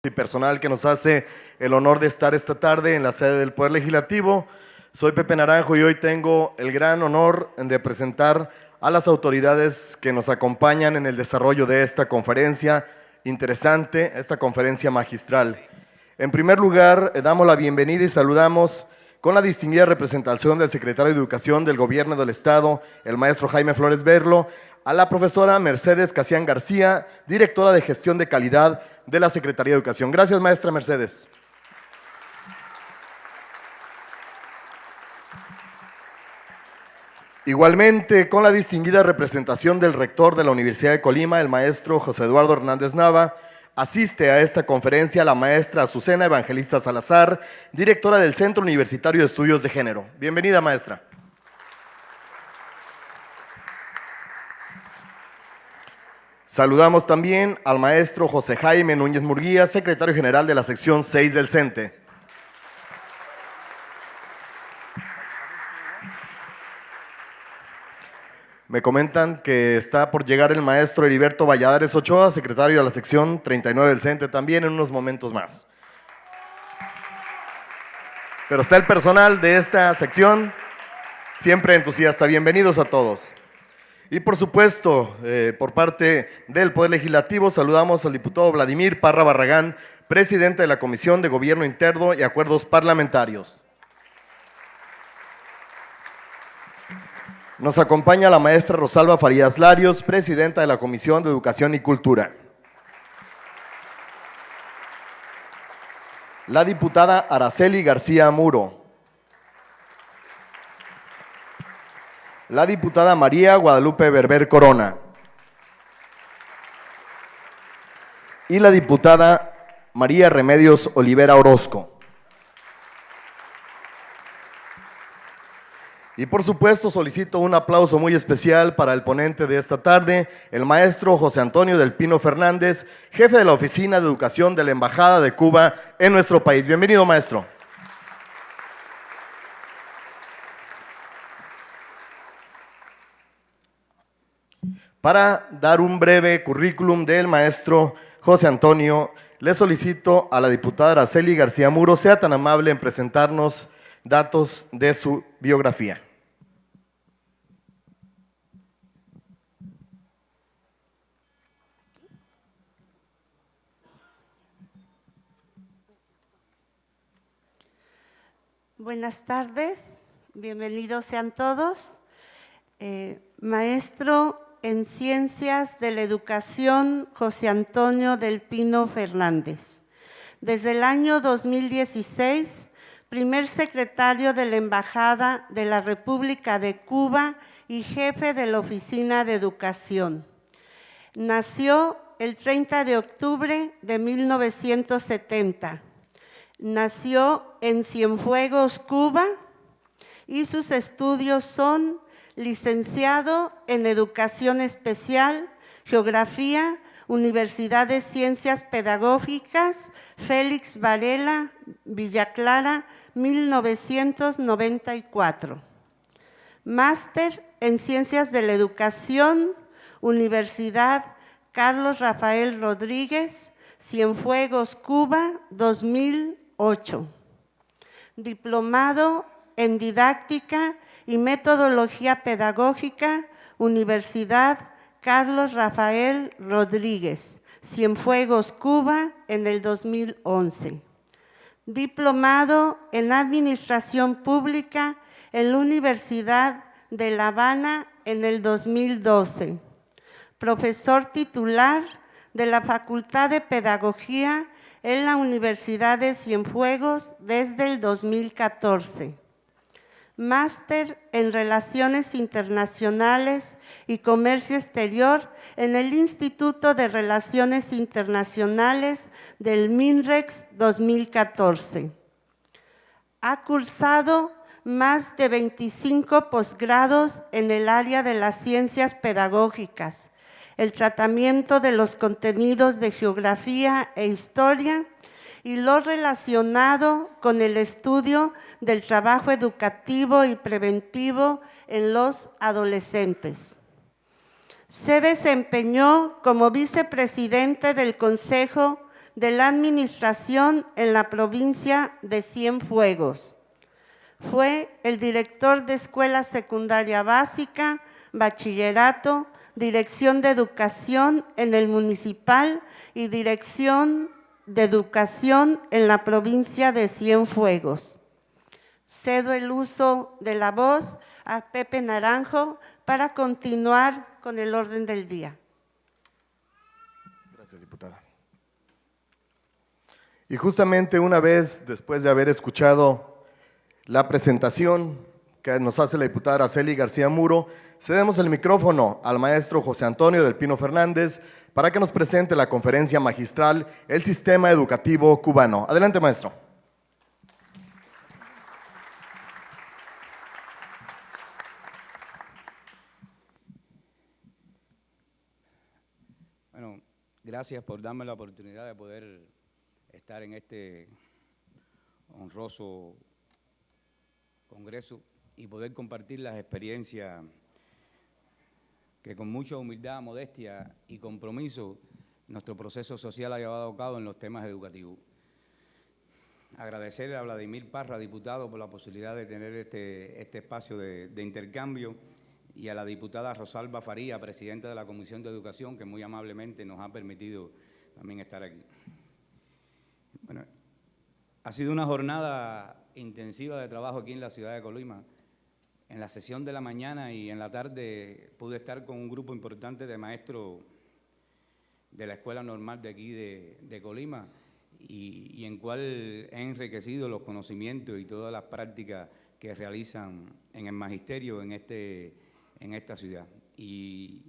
y personal que nos hace el honor de estar esta tarde en la sede del Poder Legislativo. Soy Pepe Naranjo y hoy tengo el gran honor de presentar a las autoridades que nos acompañan en el desarrollo de esta conferencia interesante, esta conferencia magistral. En primer lugar, damos la bienvenida y saludamos con la distinguida representación del secretario de Educación del Gobierno del Estado, el maestro Jaime Flores Berlo, a la profesora Mercedes Casián García, directora de Gestión de Calidad de la Secretaría de Educación. Gracias, maestra Mercedes. Igualmente, con la distinguida representación del rector de la Universidad de Colima, el maestro José Eduardo Hernández Nava, asiste a esta conferencia la maestra Azucena Evangelista Salazar, directora del Centro Universitario de Estudios de Género. Bienvenida, maestra. Saludamos también al maestro José Jaime Núñez Murguía, secretario general de la sección 6 del CENTE. Me comentan que está por llegar el maestro Heriberto Valladares Ochoa, secretario de la sección 39 del CENTE, también en unos momentos más. Pero está el personal de esta sección, siempre entusiasta. Bienvenidos a todos. Y por supuesto, por parte del Poder Legislativo, saludamos al diputado Vladimir Parra Barragán, presidente de la Comisión de Gobierno Interno y Acuerdos Parlamentarios. Nos acompaña la maestra Rosalba Farías Larios, presidenta de la Comisión de Educación y Cultura. La diputada Araceli García Muro. La diputada María Guadalupe Berber Corona. Y la diputada María Remedios Olivera Orozco. Y por supuesto solicito un aplauso muy especial para el ponente de esta tarde, el maestro José Antonio del Pino Fernández, jefe de la Oficina de Educación de la Embajada de Cuba en nuestro país. Bienvenido, maestro. Para dar un breve currículum del maestro José Antonio, le solicito a la diputada Araceli García Muro sea tan amable en presentarnos datos de su biografía. Buenas tardes, bienvenidos sean todos. Maestro en Ciencias de la Educación, José Antonio del Pino Fernández. Desde el año 2016, primer secretario de la Embajada de la República de Cuba y jefe de la Oficina de Educación. Nació el 30 de octubre de 1970. Nació en Cienfuegos, Cuba, y sus estudios son licenciado en Educación Especial, Geografía, Universidad de Ciencias Pedagógicas, Félix Varela, Villa Clara, 1994. Máster en Ciencias de la Educación, Universidad Carlos Rafael Rodríguez, Cienfuegos, Cuba, 2008. Diplomado en Didáctica y Metodología Pedagógica, Universidad Carlos Rafael Rodríguez, Cienfuegos, Cuba, en el 2011. Diplomado en Administración Pública en la Universidad de La Habana en el 2012. Profesor titular de la Facultad de Pedagogía en la Universidad de Cienfuegos desde el 2014. Máster en Relaciones Internacionales y Comercio Exterior en el Instituto de Relaciones Internacionales del MINREX 2014. Ha cursado más de 25 posgrados en el área de las ciencias pedagógicas, el tratamiento de los contenidos de geografía e historia y lo relacionado con el estudio del trabajo educativo y preventivo en los adolescentes. Se desempeñó como vicepresidente del Consejo de la administración en la provincia de Cienfuegos. Fue el director de Escuela Secundaria Básica, Bachillerato, Dirección de Educación en el Municipal y Dirección de Educación en la provincia de Cienfuegos. Cedo el uso de la voz a Pepe Naranjo para continuar con el orden del día. Gracias, diputada. Y justamente una vez después de haber escuchado la presentación que nos hace la diputada Araceli García Muro, cedemos el micrófono al maestro José Antonio del Pino Fernández para que nos presente la conferencia magistral El Sistema Educativo Cubano. Adelante, maestro. Bueno, gracias por darme la oportunidad de poder estar en este honroso congreso y poder compartir las experiencias que con mucha humildad, modestia y compromiso nuestro proceso social ha llevado a cabo en los temas educativos. Agradecer a Vladimir Parra, diputado, por la posibilidad de tener este espacio de intercambio, y a la diputada Rosalba Faría, presidenta de la Comisión de Educación, que muy amablemente nos ha permitido también estar aquí. Bueno, ha sido una jornada intensiva de trabajo aquí en la ciudad de Colima. En la sesión de la mañana y en la tarde pude estar con un grupo importante de maestros de la Escuela Normal de aquí de Colima y en cual he enriquecido los conocimientos y todas las prácticas que realizan en el magisterio en esta ciudad. Y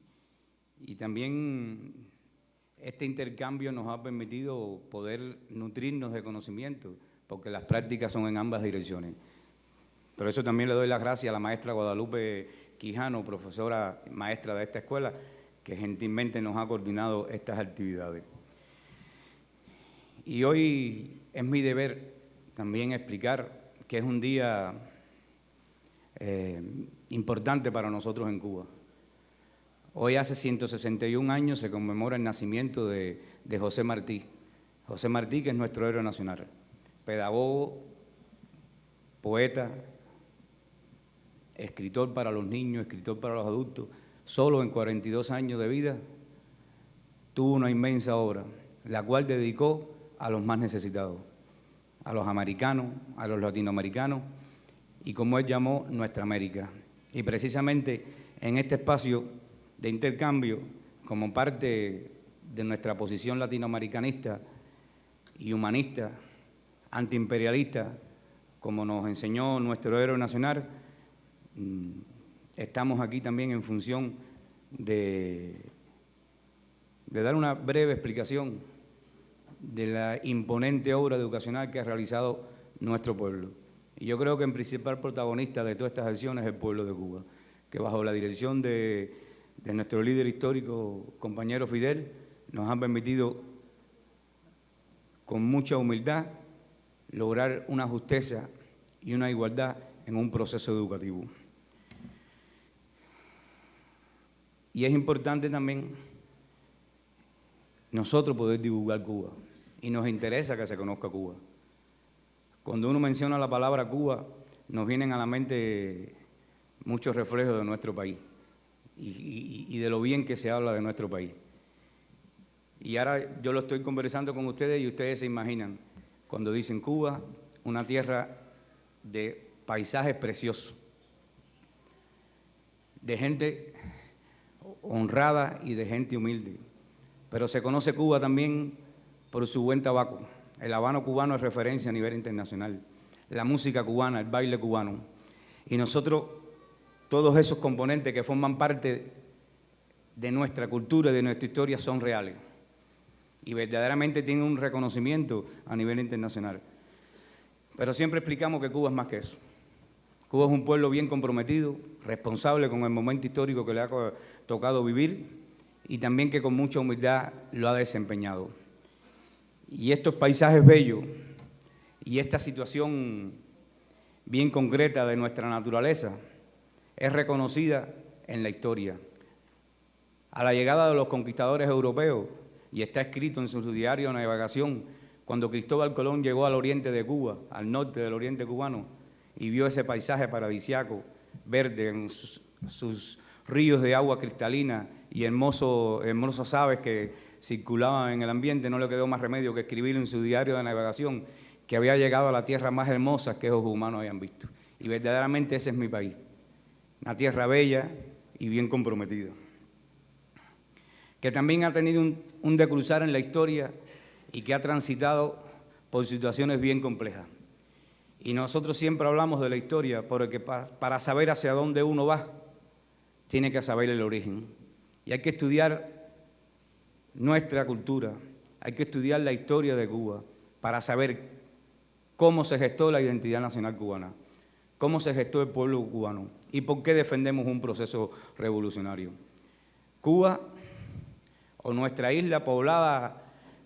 también este intercambio nos ha permitido poder nutrirnos de conocimiento, porque las prácticas son en ambas direcciones. Por eso también le doy las gracias a la maestra Guadalupe Quijano, profesora maestra de esta escuela, que gentilmente nos ha coordinado estas actividades. Y hoy es mi deber también explicar que es un día importante para nosotros en Cuba. Hoy hace 161 años se conmemora el nacimiento de José Martí. José Martí, que es nuestro héroe nacional, pedagogo, poeta, escritor para los niños, escritor para los adultos. Solo en 42 años de vida tuvo una inmensa obra, la cual dedicó a los más necesitados, a los americanos, a los latinoamericanos, y como él llamó, nuestra América. Y precisamente en este espacio de intercambio, como parte de nuestra posición latinoamericanista y humanista, antiimperialista, como nos enseñó nuestro héroe nacional, estamos aquí también en función de dar una breve explicación de la imponente obra educacional que ha realizado nuestro pueblo. Y yo creo que el principal protagonista de todas estas acciones es el pueblo de Cuba, que bajo la dirección de nuestro líder histórico, compañero Fidel, nos han permitido con mucha humildad lograr una justicia y una igualdad en un proceso educativo. Y es importante también nosotros poder divulgar Cuba, y nos interesa que se conozca Cuba. Cuando uno menciona la palabra Cuba, nos vienen a la mente muchos reflejos de nuestro país y de lo bien que se habla de nuestro país. Y ahora yo lo estoy conversando con ustedes y ustedes se imaginan, cuando dicen Cuba, una tierra de paisajes preciosos, de gente honrada y de gente humilde. Pero se conoce Cuba también por su buen tabaco. El habano cubano es referencia a nivel internacional. La música cubana, el baile cubano. Y nosotros, todos esos componentes que forman parte de nuestra cultura y de nuestra historia son reales. Y verdaderamente tienen un reconocimiento a nivel internacional. Pero siempre explicamos que Cuba es más que eso. Cuba es un pueblo bien comprometido, responsable con el momento histórico que le ha tocado vivir y también que con mucha humildad lo ha desempeñado. Y estos paisajes bellos y esta situación bien concreta de nuestra naturaleza es reconocida en la historia. A la llegada de los conquistadores europeos, y está escrito en su diario de navegación, cuando Cristóbal Colón llegó al oriente de Cuba, al norte del oriente cubano, y vio ese paisaje paradisiaco, verde, en sus ríos de agua cristalina y hermosas aves que circulaban en el ambiente, no le quedó más remedio que escribir en su diario de navegación que había llegado a la tierra más hermosa que ojos humanos habían visto. Y verdaderamente ese es mi país, una tierra bella y bien comprometida, que también ha tenido un decruzar en la historia y que ha transitado por situaciones bien complejas. Y nosotros siempre hablamos de la historia porque para saber hacia dónde uno va, tiene que saber el origen. Y hay que estudiar nuestra cultura, hay que estudiar la historia de Cuba para saber cómo se gestó la identidad nacional cubana, cómo se gestó el pueblo cubano y por qué defendemos un proceso revolucionario. Cuba, o nuestra isla poblada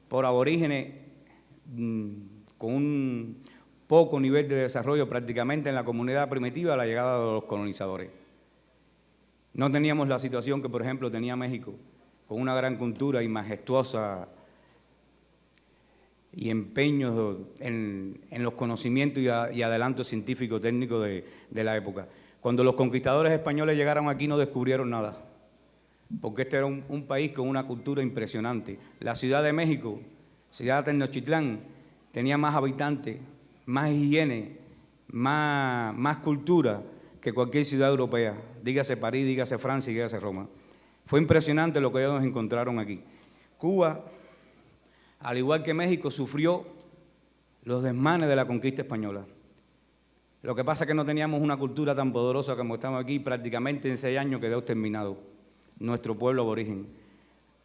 por aborígenes con un poco nivel de desarrollo prácticamente en la comunidad primitiva a la llegada de los colonizadores. No teníamos la situación que, por ejemplo, tenía México, con una gran cultura y majestuosa y empeños en los conocimientos y adelantos científicos técnicos de la época. Cuando los conquistadores españoles llegaron aquí no descubrieron nada, porque este era un país con una cultura impresionante. La Ciudad de México, ciudad de Tenochtitlán, tenía más habitantes, más higiene, más cultura que cualquier ciudad europea, dígase París, dígase Francia y dígase Roma. Fue impresionante lo que ellos encontraron aquí. Cuba, al igual que México, sufrió los desmanes de la conquista española. Lo que pasa es que no teníamos una cultura tan poderosa como estamos aquí, prácticamente en 6 años quedó exterminado nuestro pueblo aborigen,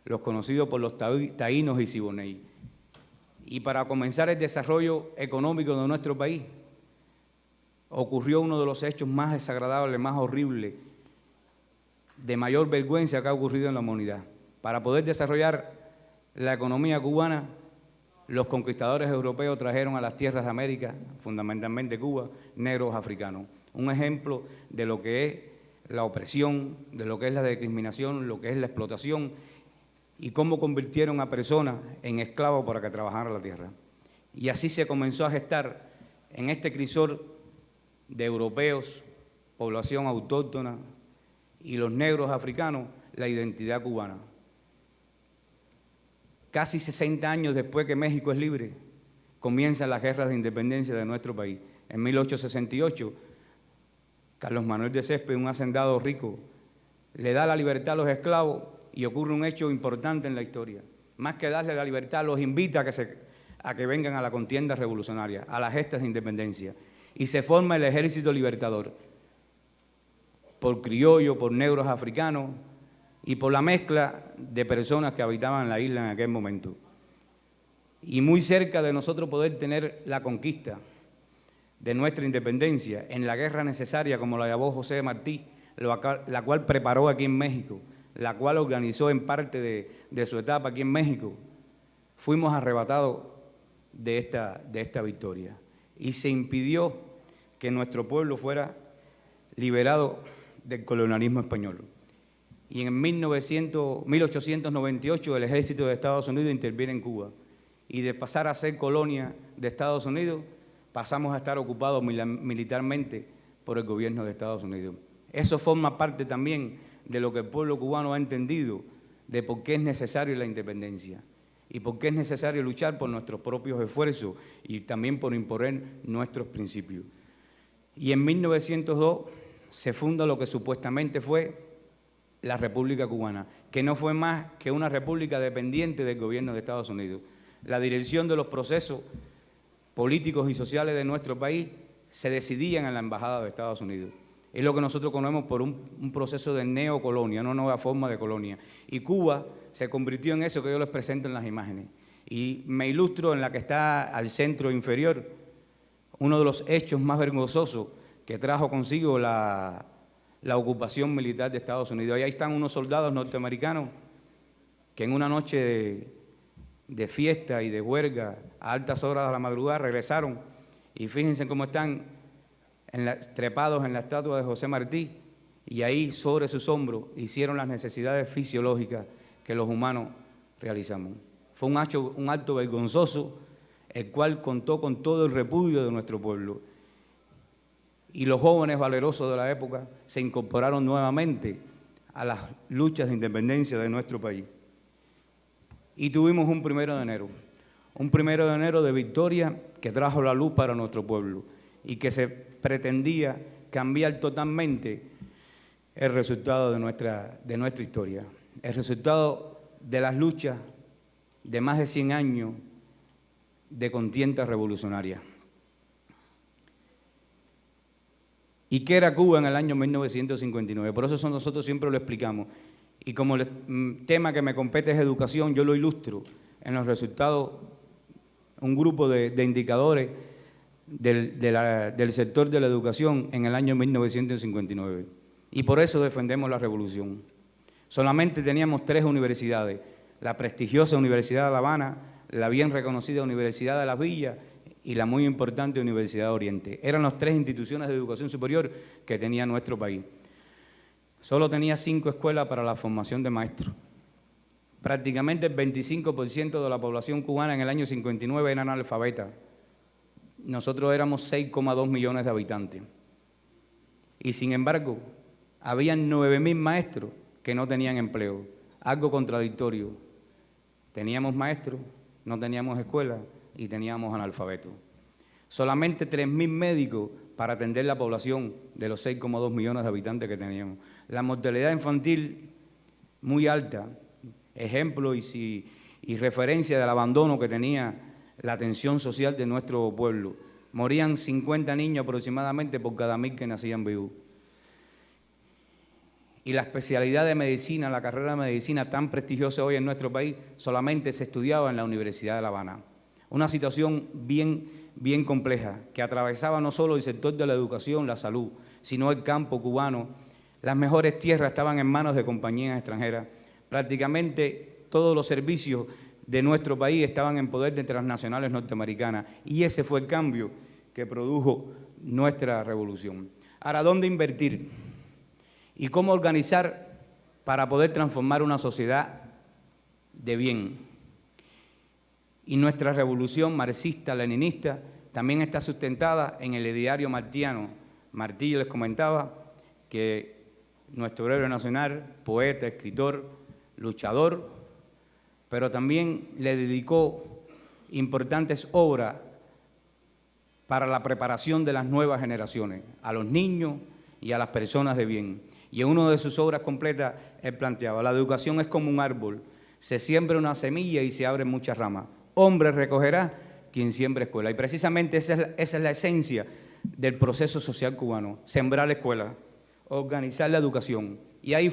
los conocidos por los taínos y siboney. Y para comenzar el desarrollo económico de nuestro país, ocurrió uno de los hechos más desagradables, más horribles, de mayor vergüenza que ha ocurrido en la humanidad. Para poder desarrollar la economía cubana, los conquistadores europeos trajeron a las tierras de América, fundamentalmente Cuba, negros africanos. Un ejemplo de lo que es la opresión, de lo que es la discriminación, lo que es la explotación y cómo convirtieron a personas en esclavos para que trabajaran la tierra. Y así se comenzó a gestar en este crisol de europeos, población autóctona y los negros africanos, la identidad cubana. Casi 60 años después que México es libre, comienzan las guerras de independencia de nuestro país. En 1868, Carlos Manuel de Céspedes, un hacendado rico, le da la libertad a los esclavos y ocurre un hecho importante en la historia. Más que darle la libertad, los invita a que vengan a la contienda revolucionaria, a las gestas de independencia. Y se forma el Ejército Libertador, por criollos, por negros africanos y por la mezcla de personas que habitaban la isla en aquel momento. Y muy cerca de nosotros poder tener la conquista de nuestra independencia en la guerra necesaria, como la llamó José Martí, la cual preparó aquí en México, la cual organizó en parte de su etapa aquí en México, fuimos arrebatados de esta victoria. Y se impidió que nuestro pueblo fuera liberado del colonialismo español. Y en 1898 el ejército de Estados Unidos interviene en Cuba. Y de pasar a ser colonia de Estados Unidos, pasamos a estar ocupados militarmente por el gobierno de Estados Unidos. Eso forma parte también de lo que el pueblo cubano ha entendido, de por qué es necesaria la independencia y por qué es necesario luchar por nuestros propios esfuerzos y también por imponer nuestros principios. Y en 1902 se funda lo que supuestamente fue la República Cubana, que no fue más que una república dependiente del gobierno de Estados Unidos. La dirección de los procesos políticos y sociales de nuestro país se decidían en la Embajada de Estados Unidos. Es lo que nosotros conocemos por un proceso de neocolonia, una nueva forma de colonia. Y Cuba se convirtió en eso que yo les presento en las imágenes. Y me ilustro en la que está al centro inferior, uno de los hechos más vergonzosos que trajo consigo la ocupación militar de Estados Unidos. Y ahí están unos soldados norteamericanos que en una noche de fiesta y de huelga a altas horas de la madrugada regresaron y fíjense cómo están trepados en la estatua de José Martí y ahí sobre sus hombros hicieron las necesidades fisiológicas que los humanos realizamos. Fue un acto vergonzoso, el cual contó con todo el repudio de nuestro pueblo. Y los jóvenes valerosos de la época se incorporaron nuevamente a las luchas de independencia de nuestro país. Y tuvimos un 1 de enero, un 1 de enero de victoria que trajo la luz para nuestro pueblo y que se pretendía cambiar totalmente el resultado de nuestra historia, el resultado de las luchas de más de 100 años de contienda revolucionaria. ¿Y qué era Cuba en el año 1959? Por eso nosotros siempre lo explicamos. Y como el tema que me compete es educación, yo lo ilustro en los resultados, un grupo de indicadores del sector de la educación en el año 1959. Y por eso defendemos la revolución. Solamente teníamos 3 universidades, la prestigiosa Universidad de La Habana, la bien reconocida Universidad de Las Villas y la muy importante Universidad de Oriente. Eran las 3 instituciones de educación superior que tenía nuestro país. Solo tenía 5 escuelas para la formación de maestros. Prácticamente el 25% de la población cubana en el año 59 era analfabeta. Nosotros éramos 6,2 millones de habitantes. Y sin embargo, habían 9.000 maestros que no tenían empleo. Algo contradictorio. Teníamos maestros, no teníamos escuelas y teníamos analfabetos. Solamente 3.000 médicos para atender la población de los 6,2 millones de habitantes que teníamos. La mortalidad infantil muy alta, ejemplo y referencia del abandono que tenía la atención social de nuestro pueblo. Morían 50 niños aproximadamente por cada 1.000 que nacían vivos. Y la especialidad de medicina, la carrera de medicina tan prestigiosa hoy en nuestro país, solamente se estudiaba en la Universidad de La Habana. Una situación bien compleja, que atravesaba no solo el sector de la educación, la salud, sino el campo cubano. Las mejores tierras estaban en manos de compañías extranjeras. Prácticamente todos los servicios de nuestro país estaban en poder de transnacionales norteamericanas. Y ese fue el cambio que produjo nuestra revolución. Ahora, ¿dónde invertir? ¿Y cómo organizar para poder transformar una sociedad de bien? Y nuestra revolución marxista-leninista también está sustentada en el ideario martiano. Martí, les comentaba que nuestro héroe nacional, poeta, escritor, luchador, pero también le dedicó importantes obras para la preparación de las nuevas generaciones, a los niños y a las personas de bien. Y en una de sus obras completas él planteaba: la educación es como un árbol, se siembra una semilla y se abren muchas ramas. Hombre recogerá quien siembra escuela. Y precisamente esa es la esencia del proceso social cubano: sembrar la escuela, organizar la educación. Y ahí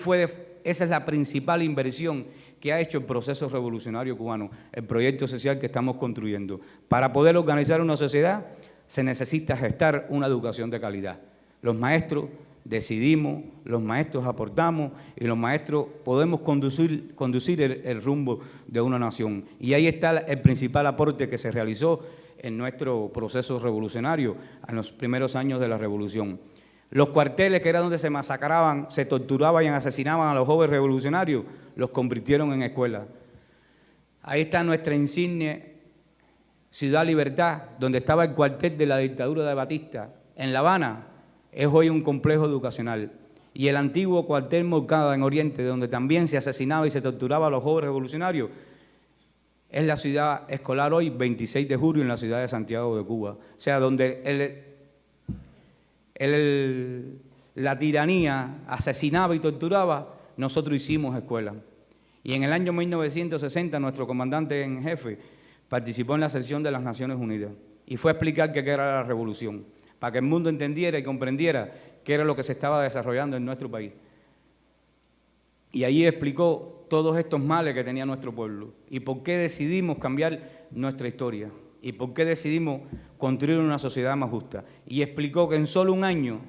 esa es la principal inversión que ha hecho el proceso revolucionario cubano, el proyecto social que estamos construyendo. Para poder organizar una sociedad se necesita gestar una educación de calidad. Los maestros decidimos, los maestros aportamos y los maestros podemos conducir el rumbo de una nación. Y ahí está el principal aporte que se realizó en nuestro proceso revolucionario en los primeros años de la revolución. Los cuarteles, que era donde se masacraban, se torturaban y asesinaban a los jóvenes revolucionarios, los convirtieron en escuelas. Ahí está nuestra insignia Ciudad Libertad, donde estaba el cuartel de la dictadura de Batista. En La Habana es hoy un complejo educacional. Y el antiguo cuartel Moncada en Oriente, donde también se asesinaba y se torturaba a los jóvenes revolucionarios, es la ciudad escolar hoy, 26 de julio, en la ciudad de Santiago de Cuba. O sea, donde la tiranía asesinaba y torturaba, nosotros hicimos escuela. Y en el año 1960 nuestro comandante en jefe participó en la sesión de las Naciones Unidas y fue a explicar qué era la revolución, para que el mundo entendiera y comprendiera qué era lo que se estaba desarrollando en nuestro país. Y allí explicó todos estos males que tenía nuestro pueblo y por qué decidimos cambiar nuestra historia y por qué decidimos construir una sociedad más justa. Y explicó que en solo un año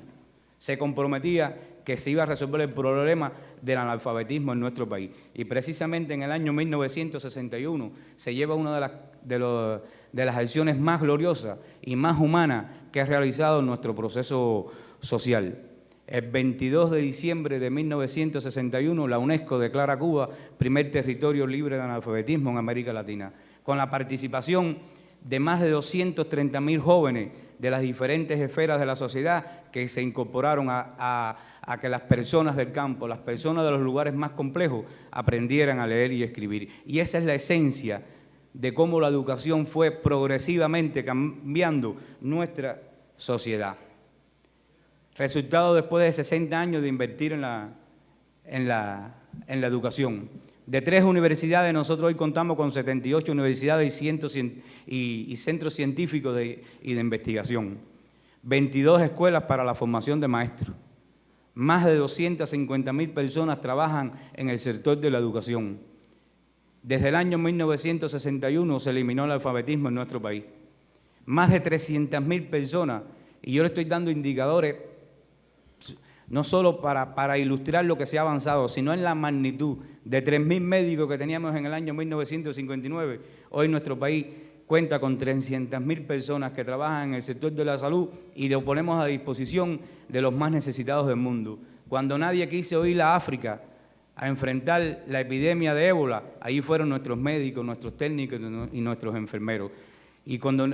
se comprometía que se iba a resolver el problema del analfabetismo en nuestro país. Y precisamente en el año 1961 se lleva una de las acciones más gloriosas y más humanas que ha realizado nuestro proceso social. El 22 de diciembre de 1961, la UNESCO declara a Cuba primer territorio libre de analfabetismo en América Latina, con la participación de más de 230.000 jóvenes de las diferentes esferas de la sociedad que se incorporaron a que las personas del campo, las personas de los lugares más complejos, aprendieran a leer y escribir. Y esa es la esencia de cómo la educación fue progresivamente cambiando nuestra sociedad. Resultado después de 60 años de invertir en la educación. De 3 universidades, nosotros hoy contamos con 78 universidades y centros científicos y de investigación. 22 escuelas para la formación de maestros. Más de 250.000 personas trabajan en el sector de la educación. Desde el año 1961 se eliminó el alfabetismo en nuestro país. Más de 300.000 personas, y yo le estoy dando indicadores no solo para ilustrar lo que se ha avanzado, sino en la magnitud de 3.000 médicos que teníamos en el año 1959. Hoy nuestro país cuenta con 300.000 personas que trabajan en el sector de la salud y lo ponemos a disposición de los más necesitados del mundo. Cuando nadie quiso ir a África a enfrentar la epidemia de ébola, ahí fueron nuestros médicos, nuestros técnicos y nuestros enfermeros. Y cuando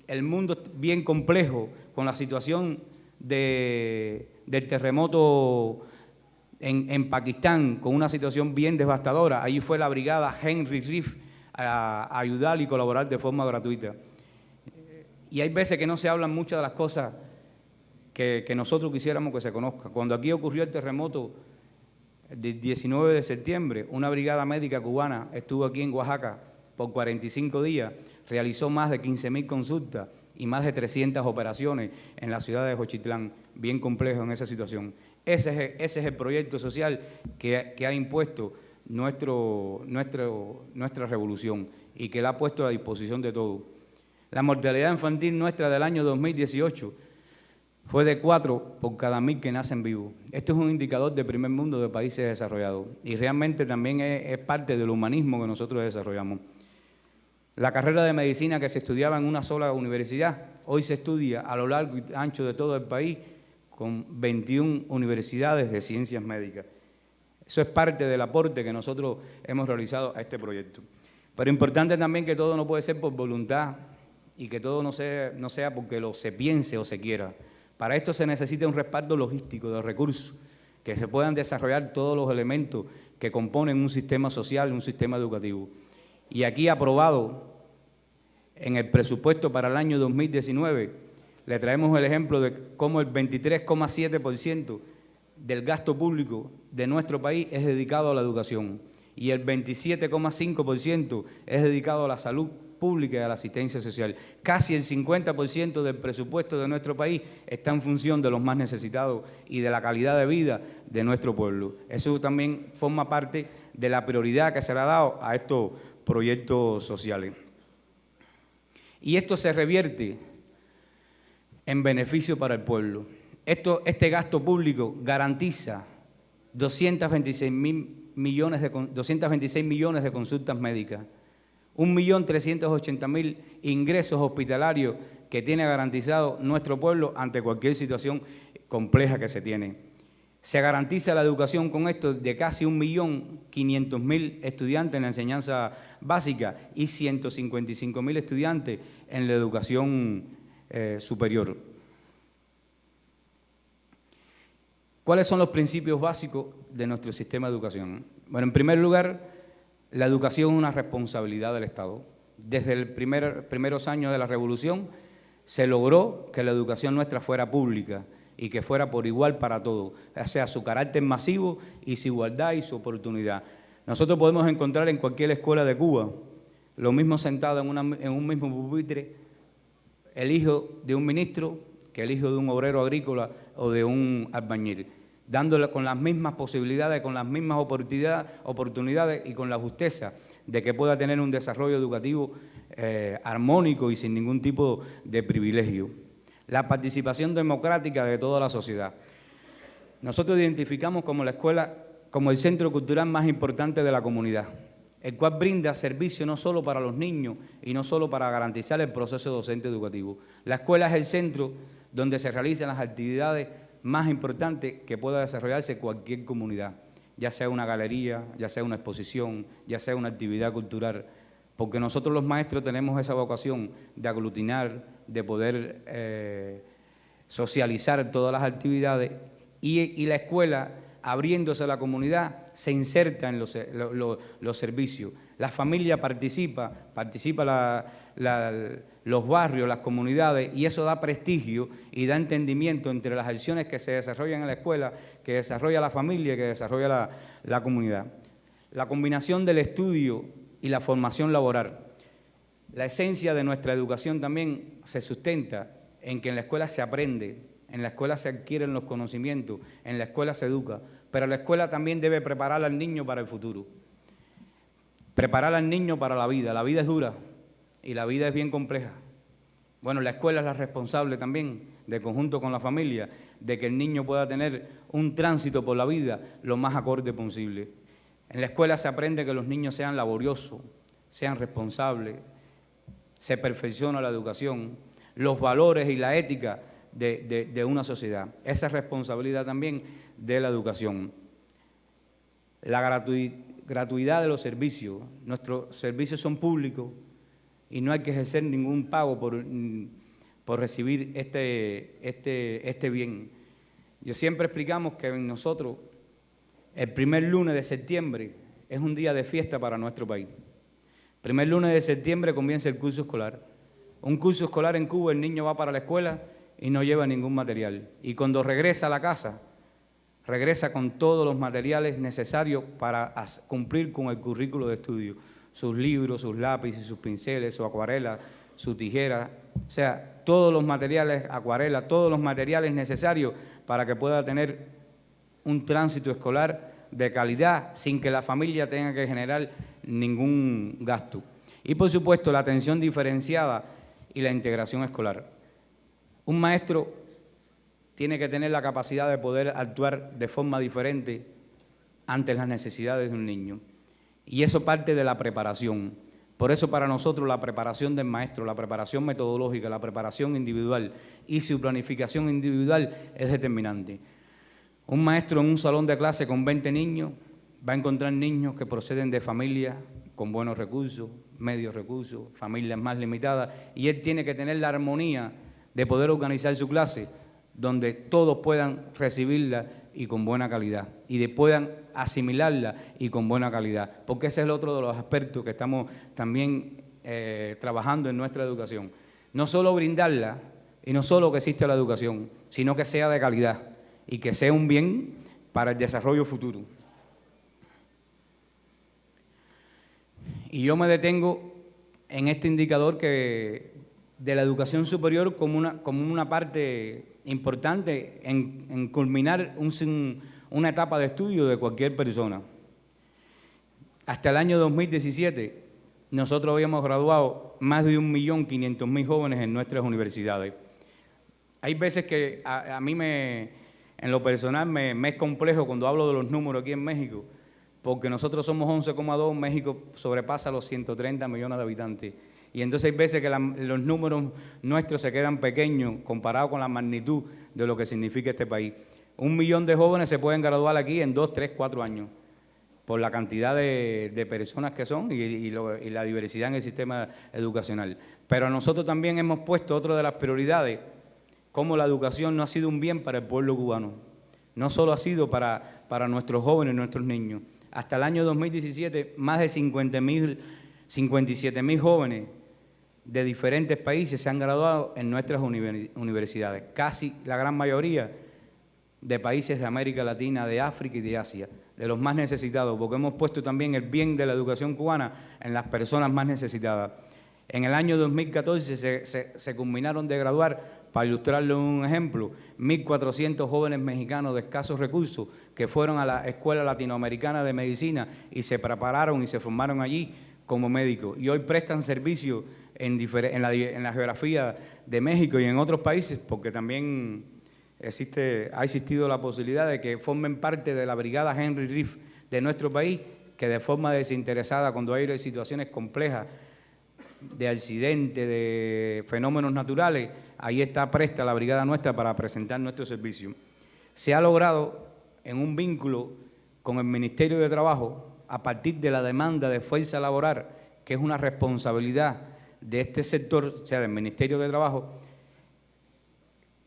el mundo es bien complejo, con la situación del terremoto en Pakistán, con una situación bien devastadora, ahí fue la brigada Henry Reef a ayudar y colaborar de forma gratuita. Y hay veces que no se hablan muchas de las cosas que nosotros quisiéramos que se conozcan. Cuando aquí ocurrió el terremoto del 19 de septiembre, una brigada médica cubana estuvo aquí en Oaxaca por 45 días, realizó más de 15.000 consultas y más de 300 operaciones en la ciudad de Jochitlán, bien complejo en esa situación. Ese es el proyecto social que ha impuesto nuestra revolución y que la ha puesto a disposición de todos. La mortalidad infantil nuestra del año 2018 fue de 4 por cada 1.000 que nacen vivos. Esto es un indicador de primer mundo de países desarrollados y realmente también es parte del humanismo que nosotros desarrollamos. La carrera de medicina que se estudiaba en una sola universidad, hoy se estudia a lo largo y ancho de todo el país con 21 universidades de ciencias médicas. Eso es parte del aporte que nosotros hemos realizado a este proyecto. Pero importante también que todo no puede ser por voluntad y que todo no sea porque se piense o se quiera. Para esto se necesita un respaldo logístico de recursos, que se puedan desarrollar todos los elementos que componen un sistema social, un sistema educativo. Y aquí aprobado en el presupuesto para el año 2019, le traemos el ejemplo de cómo el 23,7% del gasto público de nuestro país es dedicado a la educación y el 27,5% es dedicado a la salud pública y a la asistencia social. Casi el 50% del presupuesto de nuestro país está en función de los más necesitados y de la calidad de vida de nuestro pueblo. Eso también forma parte de la prioridad que se le ha dado a estos proyectos sociales. Y esto se revierte en beneficio para el pueblo. Este gasto público garantiza 226 millones de consultas médicas, 1.380.000 ingresos hospitalarios que tiene garantizado nuestro pueblo ante cualquier situación compleja que se tiene. Se garantiza la educación con esto de casi 1.500.000 estudiantes en la enseñanza básica y 155.000 estudiantes en la educación superior. ¿Cuáles son los principios básicos de nuestro sistema de educación? Bueno, en primer lugar, la educación es una responsabilidad del Estado. Desde los primeros años de la Revolución se logró que la educación nuestra fuera pública y que fuera por igual para todos, o sea, su carácter masivo y su igualdad y su oportunidad. Nosotros podemos encontrar en cualquier escuela de Cuba lo mismo sentado en un mismo pupitre el hijo de un ministro que el hijo de un obrero agrícola o de un albañil, dándole con las mismas posibilidades, con las mismas oportunidades y con la justeza de que pueda tener un desarrollo educativo armónico y sin ningún tipo de privilegio. La participación democrática de toda la sociedad. Nosotros identificamos como la escuela como el centro cultural más importante de la comunidad, el cual brinda servicio no solo para los niños y no solo para garantizar el proceso docente educativo. La escuela es el centro donde se realizan las actividades más importante que pueda desarrollarse cualquier comunidad, ya sea una galería, ya sea una exposición, ya sea una actividad cultural, porque nosotros los maestros tenemos esa vocación de aglutinar, de poder socializar todas las actividades y la escuela, abriéndose a la comunidad, se inserta en los servicios. La familia participa los barrios, las comunidades, y eso da prestigio y da entendimiento entre las acciones que se desarrollan en la escuela, que desarrolla la familia y que desarrolla la comunidad. La combinación del estudio y la formación laboral. La esencia de nuestra educación también se sustenta en que en la escuela se aprende, en la escuela se adquieren los conocimientos, en la escuela se educa, pero la escuela también debe preparar al niño para el futuro. Preparar al niño para la vida es dura y la vida es bien compleja. Bueno, la escuela es la responsable también, de conjunto con la familia, de que el niño pueda tener un tránsito por la vida lo más acorde posible. En la escuela se aprende que los niños sean laboriosos, sean responsables, se perfecciona la educación, los valores y la ética de una sociedad. Esa es responsabilidad también de la educación. La gratuidad de los servicios. Nuestros servicios son públicos y no hay que ejercer ningún pago por recibir este bien. Yo siempre explicamos que nosotros, el primer lunes de septiembre es un día de fiesta para nuestro país. El primer lunes de septiembre comienza el curso escolar. Un curso escolar en Cuba, el niño va para la escuela y no lleva ningún material. Y cuando regresa a la casa, regresa con todos los materiales necesarios para cumplir con el currículo de estudio. Sus libros, sus lápices, sus pinceles, su acuarela, su tijera, o sea, todos los materiales, acuarela, todos los materiales necesarios para que pueda tener un tránsito escolar de calidad sin que la familia tenga que generar ningún gasto. Y por supuesto la atención diferenciada y la integración escolar. Un maestro tiene que tener la capacidad de poder actuar de forma diferente ante las necesidades de un niño. Y eso parte de la preparación. Por eso para nosotros la preparación del maestro, la preparación metodológica, la preparación individual y su planificación individual es determinante. Un maestro en un salón de clase con 20 niños va a encontrar niños que proceden de familias con buenos recursos, medios recursos, familias más limitadas, y él tiene que tener la armonía de poder organizar su clase donde todos puedan recibirla y con buena calidad, y de puedan asimilarla y con buena calidad, porque ese es el otro de los aspectos que estamos también trabajando en nuestra educación. No solo brindarla, y no solo que exista la educación, sino que sea de calidad y que sea un bien para el desarrollo futuro. Y yo me detengo en este indicador de la educación superior como una parte importante en culminar una etapa de estudio de cualquier persona. Hasta el año 2017, nosotros habíamos graduado más de 1.500.000 jóvenes en nuestras universidades. Hay veces que a mí en lo personal me es complejo cuando hablo de los números aquí en México, porque nosotros somos 11,2, México sobrepasa los 130 millones de habitantes. Y entonces hay veces que los números nuestros se quedan pequeños comparado con la magnitud de lo que significa este país. 1 millón de jóvenes se pueden graduar aquí en 2, 3, 4 años, por la cantidad de personas que son y la diversidad en el sistema educacional. Pero nosotros también hemos puesto otra de las prioridades, como la educación no ha sido un bien para el pueblo cubano, no solo ha sido para nuestros jóvenes, nuestros niños. Hasta el año 2017, más de 57.000 jóvenes de diferentes países se han graduado en nuestras universidades, casi la gran mayoría de países de América Latina, de África y de Asia, de los más necesitados, porque hemos puesto también el bien de la educación cubana en las personas más necesitadas. En el año 2014 se culminaron de graduar, para ilustrarle un ejemplo, 1.400 jóvenes mexicanos de escasos recursos que fueron a la Escuela Latinoamericana de Medicina y se prepararon y se formaron allí como médicos. Y hoy prestan servicio en la geografía de México y en otros países, porque también ha existido la posibilidad de que formen parte de la brigada Henry Reef de nuestro país, que de forma desinteresada, cuando hay situaciones complejas de accidentes, de fenómenos naturales, ahí está presta la brigada nuestra para presentar nuestro servicio. se ha logrado en un vínculo con el Ministerio de Trabajo a partir de la demanda de fuerza laboral, que es una responsabilidad de este sector, o sea, del Ministerio de Trabajo,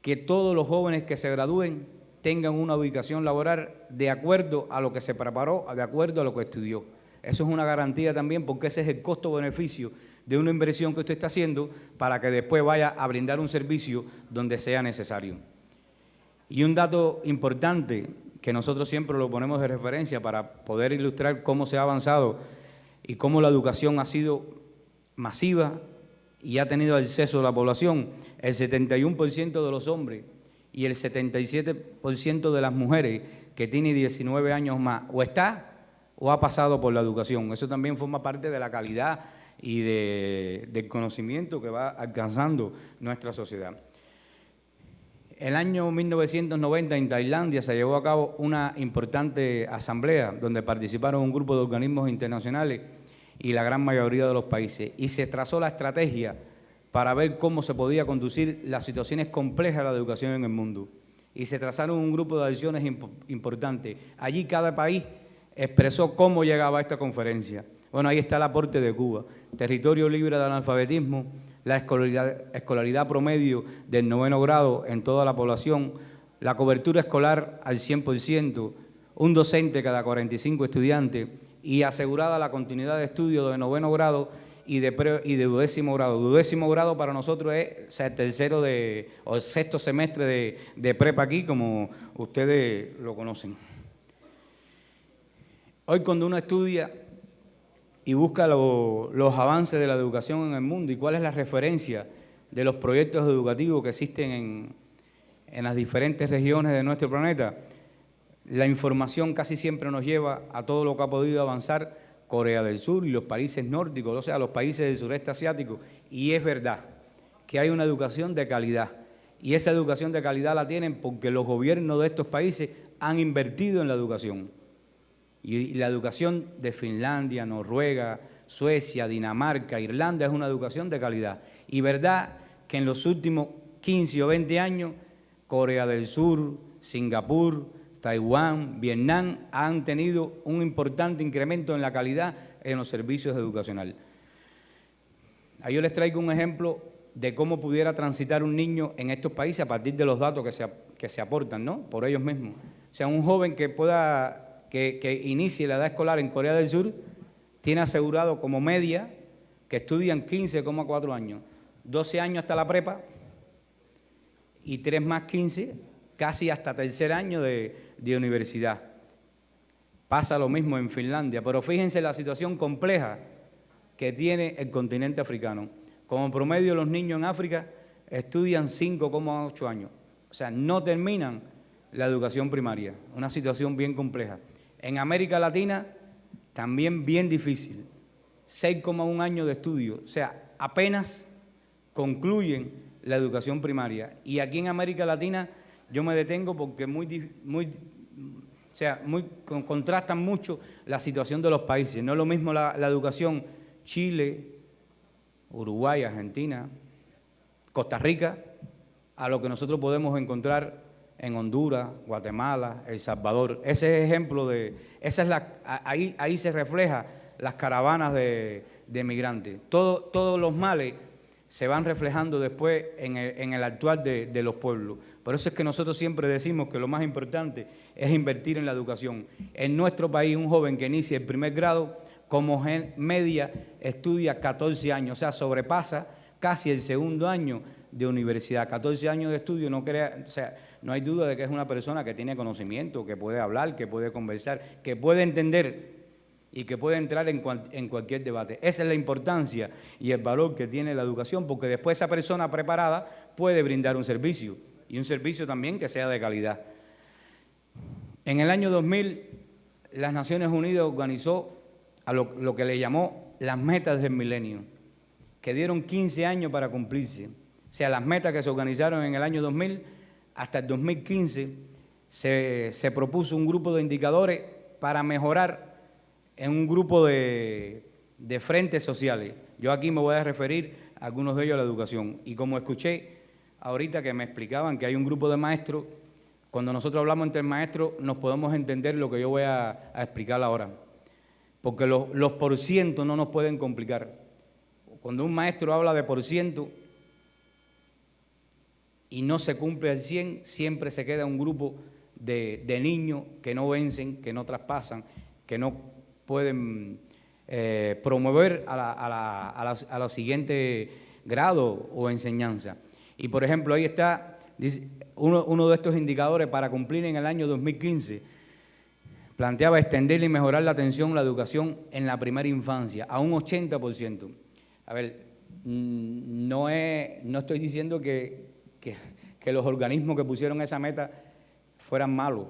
que todos los jóvenes que se gradúen tengan una ubicación laboral de acuerdo a lo que se preparó, de acuerdo a lo que estudió. Eso es una garantía también, porque ese es el costo-beneficio de una inversión que usted está haciendo para que después vaya a brindar un servicio donde sea necesario. Y un dato importante que nosotros siempre lo ponemos de referencia para poder ilustrar cómo se ha avanzado y cómo la educación ha sido masiva y ha tenido acceso a la población. El 71% de los hombres y el 77% de las mujeres que tienen 19 años más o está o ha pasado por la educación. Eso también forma parte de la calidad y del conocimiento que va alcanzando nuestra sociedad. El año 1990 en Tailandia se llevó a cabo una importante asamblea donde participaron un grupo de organismos internacionales y la gran mayoría de los países, y se trazó la estrategia para ver cómo se podía conducir las situaciones complejas de la educación en el mundo. Y se trazaron un grupo de acciones importantes. Allí cada país expresó cómo llegaba a esta conferencia. Bueno, ahí está el aporte de Cuba: territorio libre de analfabetismo, la escolaridad promedio del 9º grado en toda la población, la cobertura escolar al 100%, un docente cada 45 estudiantes y asegurada la continuidad de estudio de 9º grado y de 12º grado. 12º grado para nosotros es, o sea, el tercero o el sexto semestre de prepa aquí, como ustedes lo conocen. Hoy cuando uno estudia y busca los avances de la educación en el mundo y cuál es la referencia de los proyectos educativos que existen en las diferentes regiones de nuestro planeta, la información casi siempre nos lleva a todo lo que ha podido avanzar Corea del Sur y los países nórdicos, o sea, los países del sureste asiático. Y es verdad que hay una educación de calidad, y esa educación de calidad la tienen porque los gobiernos de estos países han invertido en la educación. Y la educación de Finlandia, Noruega, Suecia, Dinamarca, Irlanda es una educación de calidad. Y verdad que en los últimos 15 o 20 años, Corea del Sur, Singapur, Taiwán, Vietnam han tenido un importante incremento en la calidad en los servicios educacionales. Ahí yo les traigo un ejemplo de cómo pudiera transitar un niño en estos países a partir de los datos que se aportan, ¿no?, por ellos mismos. O sea, un joven que inicie la edad escolar en Corea del Sur tiene asegurado como media que estudian 15,4 años, 12 años hasta la prepa y 3 más 15, casi hasta tercer año de universidad. Pasa lo mismo en Finlandia, pero fíjense la situación compleja que tiene el continente africano. Como promedio los niños en África estudian 5,8 años, o sea, no terminan la educación primaria, una situación bien compleja. En América Latina también bien difícil, 6,1 años de estudio, o sea, apenas concluyen la educación primaria. Y aquí en América Latina yo me detengo porque contrastan mucho la situación de los países. No es lo mismo la educación Chile, Uruguay, Argentina, Costa Rica, a lo que nosotros podemos encontrar en Honduras, Guatemala, El Salvador. Ese ejemplo ahí se refleja las caravanas de migrantes. Todos los males se van reflejando después en el actuar de los pueblos. Por eso es que nosotros siempre decimos que lo más importante es invertir en la educación. En nuestro país, un joven que inicia el primer grado, como media, estudia 14 años, o sea, sobrepasa casi el segundo año de universidad. 14 años de estudio, no hay duda de que es una persona que tiene conocimiento, que puede hablar, que puede conversar, que puede entender y que puede entrar en cualquier debate. Esa es la importancia y el valor que tiene la educación, porque después esa persona preparada puede brindar un servicio, y un servicio también que sea de calidad. En el año 2000, las Naciones Unidas organizó a lo que le llamó las metas del milenio, que dieron 15 años para cumplirse. O sea, las metas que se organizaron en el año 2000, hasta el 2015, se propuso un grupo de indicadores para mejorar en un grupo de frentes sociales. Yo aquí me voy a referir a algunos de ellos a la educación. Y como escuché ahorita que me explicaban que hay un grupo de maestros Cuando nosotros hablamos entre maestros, nos podemos entender lo que yo voy a explicar ahora. Porque los porcientos no nos pueden complicar. Cuando un maestro habla de porciento y no se cumple al 100, siempre se queda un grupo de niños que no vencen, que no traspasan, que no pueden promover a los siguientes grados o enseñanza. Y por ejemplo, ahí está uno de estos indicadores para cumplir en el año 2015. Planteaba extender y mejorar la atención a la educación en la primera infancia a un 80%. A ver, no estoy diciendo que los organismos que pusieron esa meta fueran malos.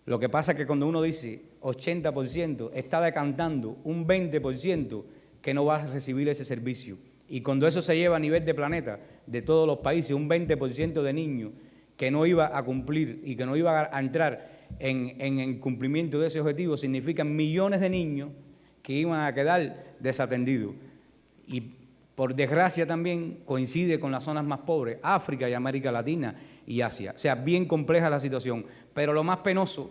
Lo que pasa es que cuando uno dice 80%, está decantando un 20% que no va a recibir ese servicio. Y cuando eso se lleva a nivel de planeta, de todos los países, un 20% de niños que no iba a cumplir y que no iba a entrar en el cumplimiento de ese objetivo, significan millones de niños que iban a quedar desatendidos. Y por desgracia también coincide con las zonas más pobres, África y América Latina y Asia. O sea, bien compleja la situación. Pero lo más penoso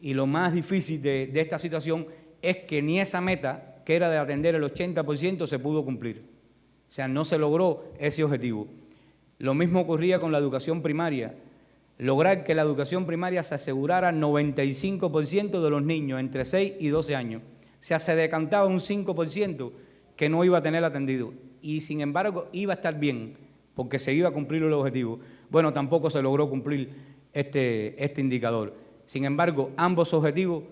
y lo más difícil de esta situación es que ni esa meta, que era de atender el 80%, se pudo cumplir. O sea, no se logró ese objetivo. Lo mismo ocurría con la educación primaria. Lograr que la educación primaria se asegurara 95% de los niños entre 6 y 12 años. O sea, se decantaba un 5% que no iba a tener atendido. Y sin embargo, iba a estar bien, porque se iba a cumplir el objetivo. Bueno, tampoco se logró cumplir este indicador. Sin embargo, ambos objetivos,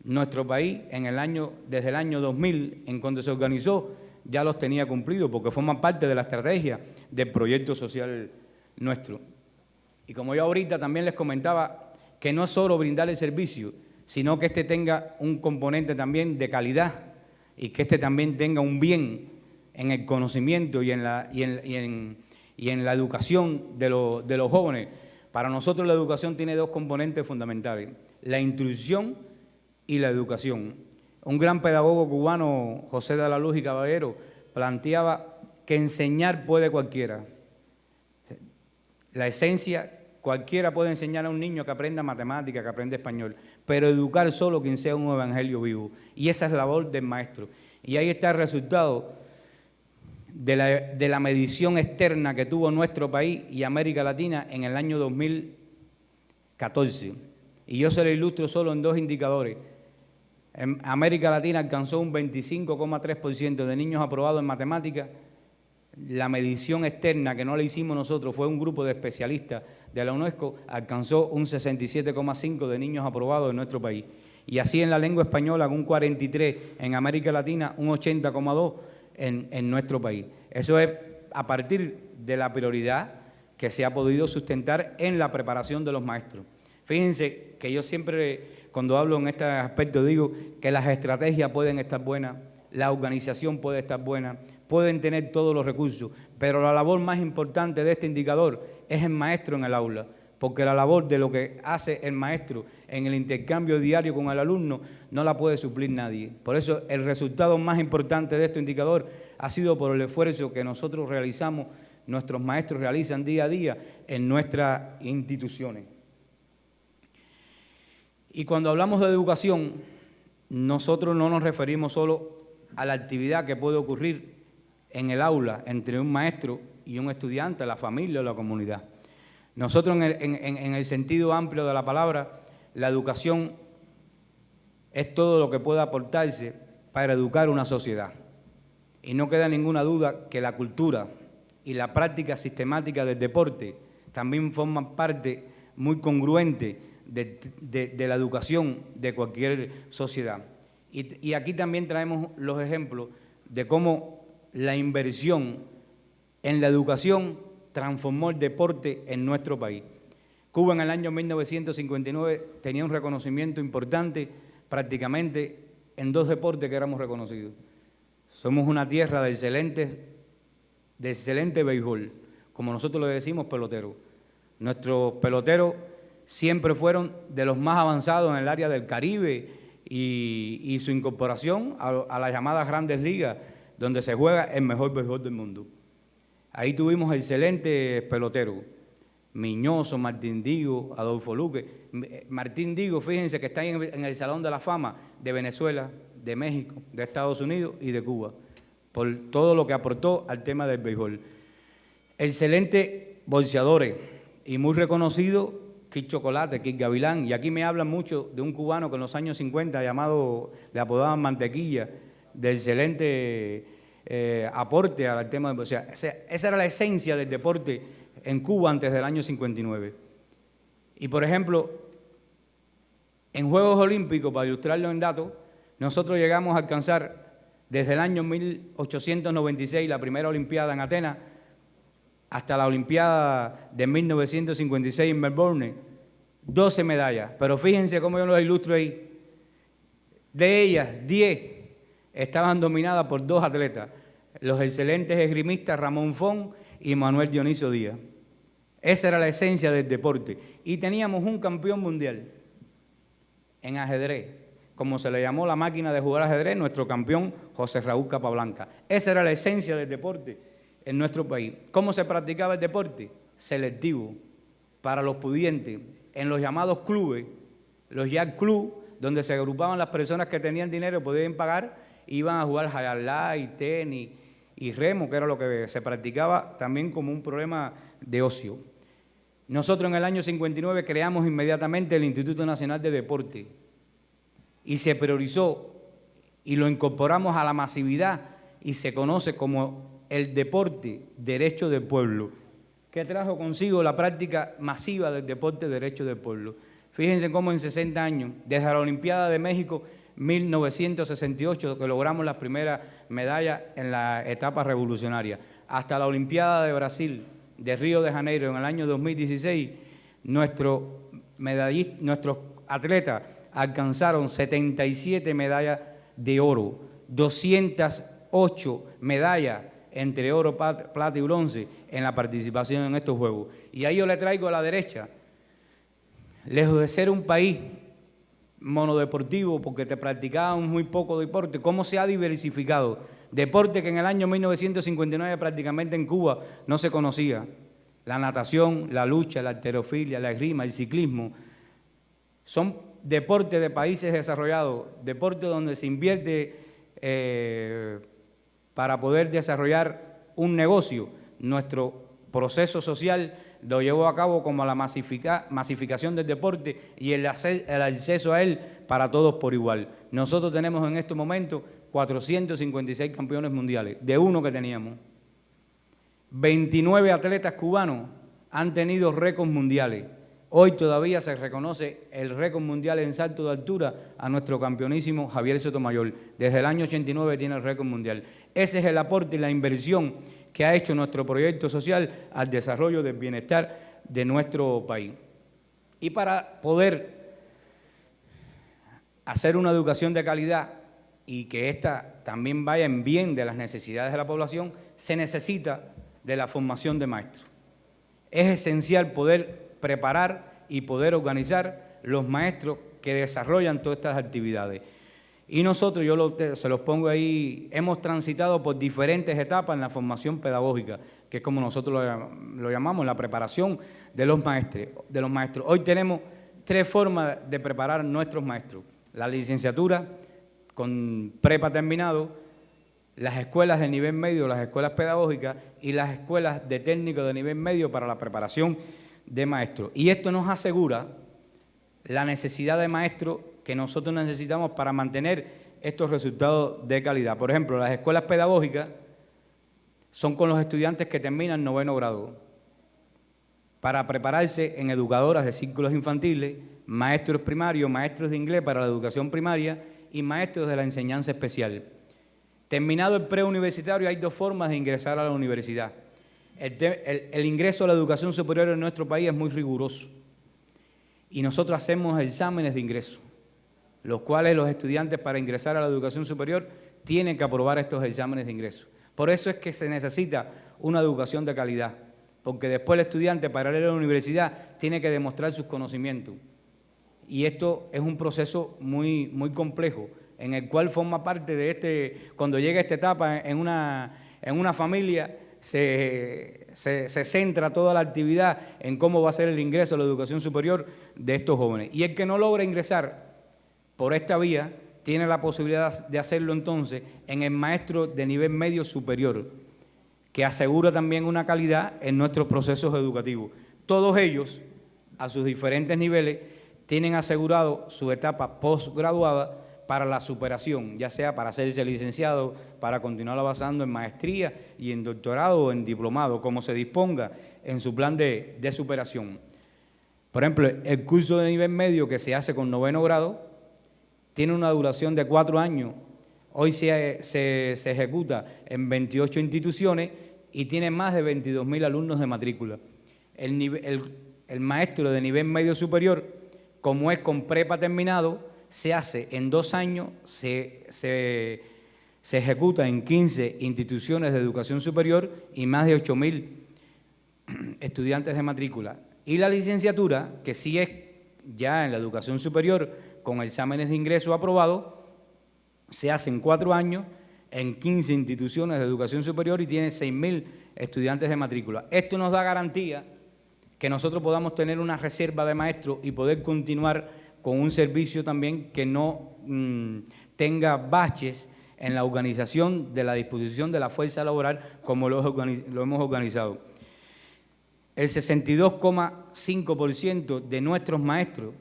nuestro país, desde el año 2000, en cuando se organizó, ya los tenía cumplidos, porque forman parte de la estrategia del proyecto social nuestro. Y como yo ahorita también les comentaba, que no es solo brindar el servicio, sino que tenga un componente también de calidad y que también tenga un bien en el conocimiento y en la educación de los jóvenes. Para nosotros la educación tiene dos componentes fundamentales, la instrucción y la educación. Un gran pedagogo cubano, José de la Luz y Caballero, planteaba que enseñar puede cualquiera. La esencia, cualquiera puede enseñar a un niño que aprenda matemática, que aprenda español, pero educar solo quien sea un evangelio vivo. Y esa es la labor del maestro. Y ahí está el resultado de la medición externa que tuvo nuestro país y América Latina en el año 2014. Y yo se lo ilustro solo en dos indicadores. En América Latina alcanzó un 25,3% de niños aprobados en matemáticas. La medición externa, que no la hicimos nosotros, fue un grupo de especialistas de la UNESCO, alcanzó un 67,5% de niños aprobados en nuestro país. Y así en la lengua española, un 43%, en América Latina, un 80,2% en nuestro país. Eso es a partir de la prioridad que se ha podido sustentar en la preparación de los maestros. Fíjense que yo siempre, cuando hablo en este aspecto, digo que las estrategias pueden estar buenas, la organización puede estar buena, pueden tener todos los recursos, pero la labor más importante de este indicador es el maestro en el aula, porque la labor de lo que hace el maestro en el intercambio diario con el alumno no la puede suplir nadie. Por eso el resultado más importante de este indicador ha sido por el esfuerzo que nosotros realizamos, nuestros maestros realizan día a día en nuestras instituciones. Y cuando hablamos de educación, nosotros no nos referimos solo a la actividad que puede ocurrir en el aula entre un maestro y un estudiante, la familia o la comunidad. Nosotros en el sentido amplio de la palabra, la educación es todo lo que pueda aportarse para educar una sociedad. Y no queda ninguna duda que la cultura y la práctica sistemática del deporte también forman parte muy congruente de la educación de cualquier sociedad. Y aquí también traemos los ejemplos de cómo la inversión en la educación transformó el deporte en nuestro país. Cuba en el año 1959 tenía un reconocimiento importante prácticamente en dos deportes que éramos reconocidos. Somos una tierra de excelente béisbol, como nosotros le decimos peloteros. Nuestros peloteros siempre fueron de los más avanzados en el área del Caribe y su incorporación a las llamadas Grandes Ligas, donde se juega el mejor béisbol del mundo. Ahí tuvimos excelentes peloteros. Miñoso, Martín Digo, Adolfo Luque. Martín Digo, fíjense que está en el Salón de la Fama de Venezuela, de México, de Estados Unidos y de Cuba, por todo lo que aportó al tema del béisbol. Excelentes bolseadores y muy reconocido Kid Chocolate, Kid Gavilán, y aquí me hablan mucho de un cubano que en los años 50 le apodaban Mantequilla, de excelente aporte al tema del boxeo. Esa era la esencia del deporte en Cuba antes del año 59. Y por ejemplo, en Juegos Olímpicos, para ilustrarlo en datos, nosotros llegamos a alcanzar desde el año 1896, la primera Olimpiada en Atenas, hasta la Olimpiada de 1956 en Melbourne, 12 medallas. Pero fíjense cómo yo los ilustro ahí. De ellas, 10 estaban dominadas por 2 atletas, los excelentes esgrimistas Ramón Font y Manuel Dionisio Díaz. Esa era la esencia del deporte. Y teníamos un campeón mundial en ajedrez, como se le llamó la máquina de jugar ajedrez, nuestro campeón José Raúl Capablanca. Esa era la esencia del deporte en nuestro país. ¿Cómo se practicaba el deporte? Selectivo, para los pudientes, en los llamados clubes, los yacht club, donde se agrupaban las personas que tenían dinero y podían pagar, iban a jugar highlight, tenis y remo, que era lo que se practicaba también como un problema de ocio. Nosotros en el año 59 creamos inmediatamente el Instituto Nacional de Deporte y se priorizó y lo incorporamos a la masividad y se conoce como el deporte derecho del pueblo, que trajo consigo la práctica masiva del deporte derecho del pueblo. Fíjense cómo en 60 años, desde la Olimpiada de México 1968, que logramos las primeras medallas en la etapa revolucionaria, hasta la Olimpiada de Brasil, de Río de Janeiro, en el año 2016, nuestros atletas alcanzaron 77 medallas de oro, 208 medallas entre oro, plata y bronce en la participación en estos Juegos. Y ahí yo le traigo a la derecha, lejos de ser un país monodeportivo, porque te practicaban muy poco deporte, cómo se ha diversificado. Deporte que en el año 1959 prácticamente en Cuba no se conocía. La natación, la lucha, la halterofilia, la esgrima, el ciclismo. Son deportes de países desarrollados, deportes donde se invierte para poder desarrollar un negocio. Nuestro proceso social lo llevó a cabo como la masificación del deporte y el acceso a él para todos por igual. Nosotros tenemos en estos momentos 456 campeones mundiales, de uno que teníamos. 29 atletas cubanos han tenido récords mundiales. Hoy todavía se reconoce el récord mundial en salto de altura a nuestro campeonísimo Javier Sotomayor. Desde el año 89 tiene el récord mundial. Ese es el aporte y la inversión que ha hecho nuestro proyecto social al desarrollo del bienestar de nuestro país. Y para poder hacer una educación de calidad y que ésta también vaya en bien de las necesidades de la población, se necesita de la formación de maestros. Es esencial poder preparar y poder organizar los maestros que desarrollan todas estas actividades. Y nosotros, se los pongo ahí, hemos transitado por diferentes etapas en la formación pedagógica, que es como nosotros lo llamamos, la preparación de los maestros. Hoy tenemos 3 formas de preparar nuestros maestros: la licenciatura con prepa terminado, las escuelas de nivel medio, las escuelas pedagógicas y las escuelas de técnico de nivel medio para la preparación de maestros. Y esto nos asegura la necesidad de maestros que nosotros necesitamos para mantener estos resultados de calidad. Por ejemplo, las escuelas pedagógicas son con los estudiantes que terminan 9º grado para prepararse en educadoras de círculos infantiles, maestros primarios, maestros de inglés para la educación primaria y maestros de la enseñanza especial. Terminado el preuniversitario, hay 2 formas de ingresar a la universidad. El ingreso a la educación superior en nuestro país es muy riguroso y nosotros hacemos exámenes de ingreso, los cuales los estudiantes para ingresar a la educación superior tienen que aprobar estos exámenes de ingreso. Por eso es que se necesita una educación de calidad, porque después el estudiante para ir a la universidad tiene que demostrar sus conocimientos. Y esto es un proceso muy, muy complejo, en el cual forma parte de cuando llega esta etapa en una familia, se centra toda la actividad en cómo va a ser el ingreso a la educación superior de estos jóvenes. Y el que no logra ingresar por esta vía tiene la posibilidad de hacerlo entonces en el maestro de nivel medio superior, que asegura también una calidad en nuestros procesos educativos. Todos ellos, a sus diferentes niveles, tienen asegurado su etapa postgraduada para la superación, ya sea para hacerse licenciado, para continuar avanzando en maestría y en doctorado o en diplomado, como se disponga en su plan de superación. Por ejemplo, el curso de nivel medio que se hace con 9º grado tiene una duración de 4 años. Hoy se ejecuta en 28 instituciones y tiene más de 22.000 alumnos de matrícula. El maestro de nivel medio superior, como es con prepa terminado, se hace en 2 años, se ejecuta en 15 instituciones de educación superior y más de 8.000 estudiantes de matrícula. Y la licenciatura, que sí es ya en la educación superior con exámenes de ingreso aprobados, se hace en 4 años en 15 instituciones de educación superior y tiene 6.000 estudiantes de matrícula. Esto nos da garantía que nosotros podamos tener una reserva de maestros y poder continuar con un servicio también que no tenga baches en la organización de la disposición de la fuerza laboral como lo hemos organizado. El 62,5% de nuestros maestros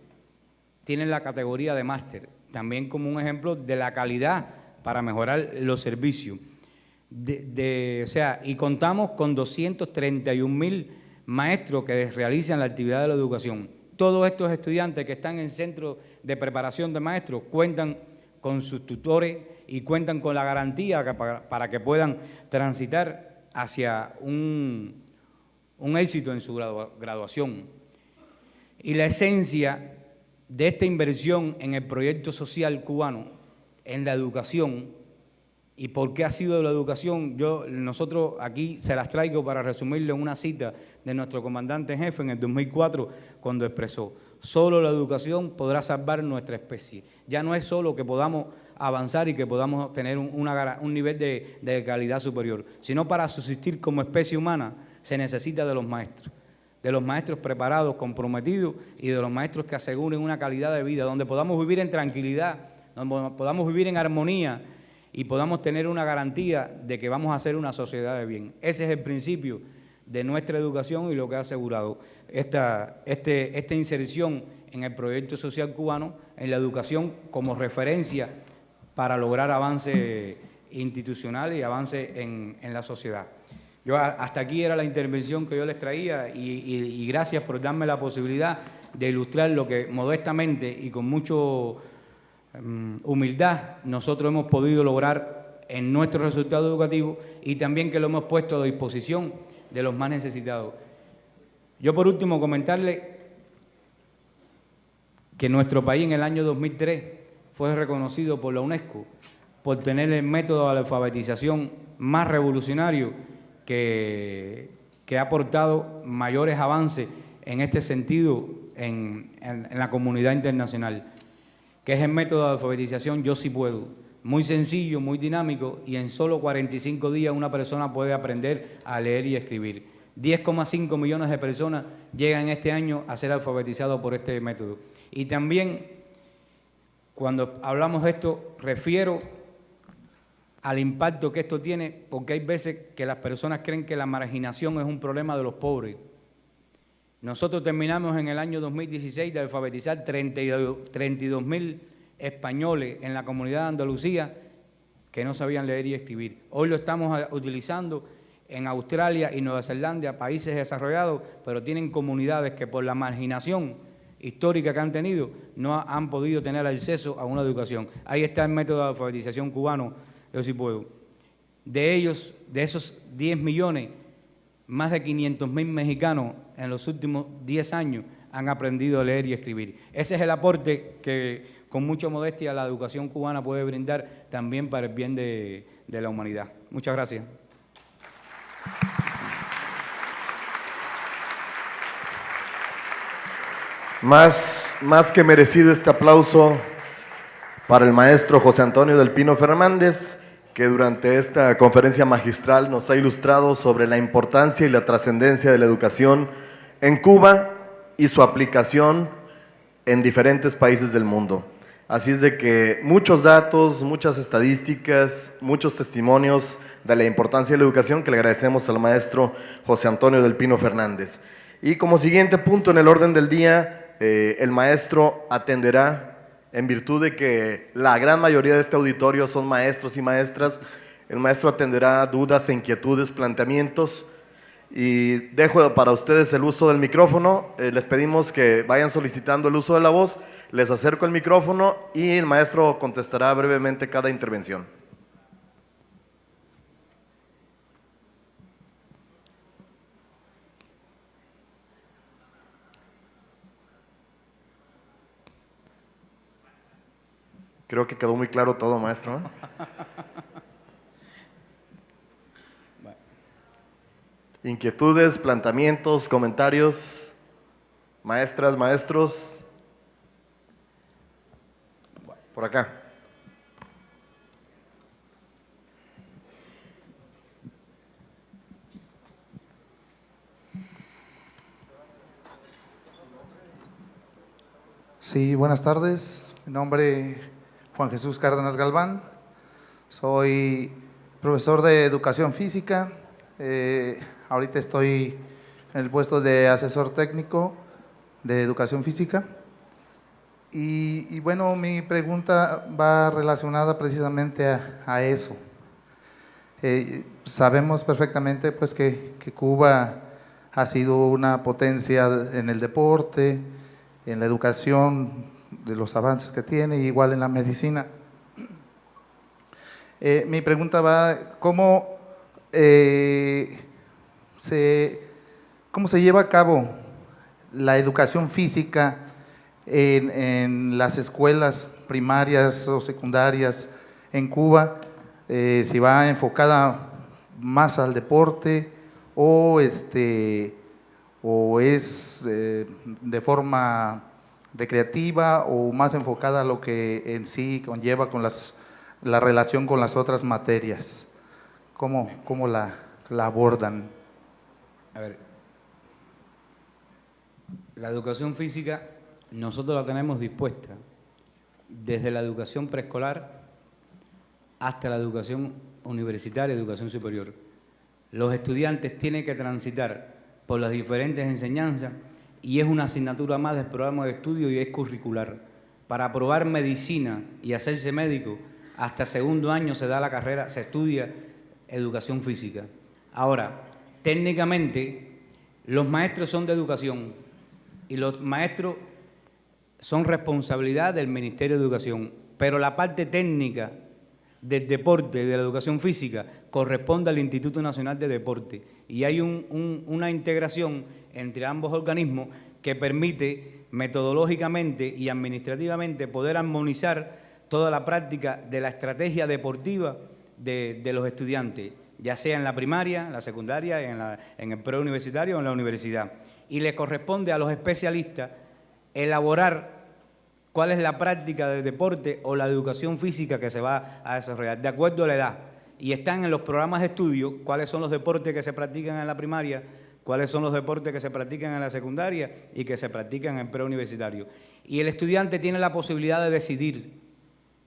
tienen la categoría de máster, también como un ejemplo de la calidad para mejorar los servicios. Y contamos con 231.000 maestros que realizan la actividad de la educación. Todos estos estudiantes que están en centros de preparación de maestros cuentan con sus tutores y cuentan con la garantía para que puedan transitar hacia un éxito en su graduación. Y la esencia de esta inversión en el proyecto social cubano, en la educación, y por qué ha sido la educación, nosotros aquí se las traigo para resumirle una cita de nuestro comandante en jefe en el 2004, cuando expresó: solo la educación podrá salvar nuestra especie. Ya no es solo que podamos avanzar y que podamos tener un nivel de calidad superior, sino para subsistir como especie humana se necesita de los maestros preparados, comprometidos, y de los maestros que aseguren una calidad de vida, donde podamos vivir en tranquilidad, donde podamos vivir en armonía y podamos tener una garantía de que vamos a ser una sociedad de bien. Ese es el principio de nuestra educación y lo que ha asegurado esta inserción en el proyecto social cubano, en la educación como referencia para lograr avances institucionales y avances en la sociedad. Hasta aquí era la intervención que yo les traía y gracias por darme la posibilidad de ilustrar lo que modestamente y con mucho humildad nosotros hemos podido lograr en nuestro resultado educativo y también que lo hemos puesto a disposición de los más necesitados. Yo por último comentarle que nuestro país en el año 2003 fue reconocido por la UNESCO por tener el método de alfabetización más revolucionario que ha aportado mayores avances en este sentido en la comunidad internacional, que es el método de alfabetización Yo Sí Puedo. Muy sencillo, muy dinámico, y en solo 45 días una persona puede aprender a leer y escribir. 10,5 millones de personas llegan este año a ser alfabetizados por este método. Y también, cuando hablamos de esto, refiero al impacto que esto tiene, porque hay veces que las personas creen que la marginación es un problema de los pobres. Nosotros terminamos en el año 2016 de alfabetizar 32.000 españoles en la comunidad de Andalucía que no sabían leer y escribir. Hoy lo estamos utilizando en Australia y Nueva Zelanda, países desarrollados, pero tienen comunidades que por la marginación histórica que han tenido no han podido tener acceso a una educación. Ahí está el método de alfabetización cubano, Yo Sí Puedo. De ellos, de esos 10 millones, más de 500.000 mexicanos en los últimos 10 años han aprendido a leer y escribir. Ese es el aporte que con mucha modestia la educación cubana puede brindar también para el bien de la humanidad. Muchas gracias. Más que merecido este aplauso para el maestro José Antonio del Pino Fernández, que durante esta conferencia magistral nos ha ilustrado sobre la importancia y la trascendencia de la educación en Cuba y su aplicación en diferentes países del mundo. Así es de que muchos datos, muchas estadísticas, muchos testimonios de la importancia de la educación que le agradecemos al maestro José Antonio del Pino Fernández. Y como siguiente punto en el orden del día, el maestro atenderá, en virtud de que la gran mayoría de este auditorio son maestros y maestras, el maestro atenderá dudas, inquietudes, planteamientos, y dejo para ustedes el uso del micrófono. Les pedimos que vayan solicitando el uso de la voz, les acerco el micrófono y el maestro contestará brevemente cada intervención. Creo que quedó muy claro todo, maestro, ¿eh? Inquietudes, planteamientos, comentarios, maestras, maestros. Por acá. Sí, buenas tardes. Mi nombre es Juan Jesús Cárdenas Galván. Soy profesor de educación física. Ahorita estoy en el puesto de asesor técnico de educación física. Y bueno, mi pregunta va relacionada precisamente a eso. Sabemos perfectamente pues, que Cuba ha sido una potencia en el deporte, en la educación, de los avances que tiene, igual en la medicina. Mi pregunta va, ¿cómo se lleva a cabo la educación física en las escuelas primarias o secundarias en Cuba? Si va enfocada más al deporte o es de forma recreativa o más enfocada a lo que en sí conlleva con la relación con las otras materias. ¿Cómo la abordan? A ver, la educación física nosotros la tenemos dispuesta desde la educación preescolar hasta la educación universitaria, educación superior. Los estudiantes tienen que transitar por las diferentes enseñanzas y es una asignatura más del programa de estudio y es curricular. Para aprobar medicina y hacerse médico, hasta segundo año se da la carrera, se estudia educación física. Ahora, técnicamente, los maestros son de educación y los maestros son responsabilidad del Ministerio de Educación, pero la parte técnica del deporte y de la educación física corresponde al Instituto Nacional de Deporte y hay una integración entre ambos organismos que permite metodológicamente y administrativamente poder armonizar toda la práctica de la estrategia deportiva de los estudiantes, ya sea en la primaria, en la secundaria, en el preuniversitario o en la universidad. Y le corresponde a los especialistas elaborar cuál es la práctica del deporte o la educación física que se va a desarrollar, de acuerdo a la edad. Y están en los programas de estudio cuáles son los deportes que se practican en la primaria, cuáles son los deportes que se practican en la secundaria y que se practican en el preuniversitario. Y el estudiante tiene la posibilidad de decidir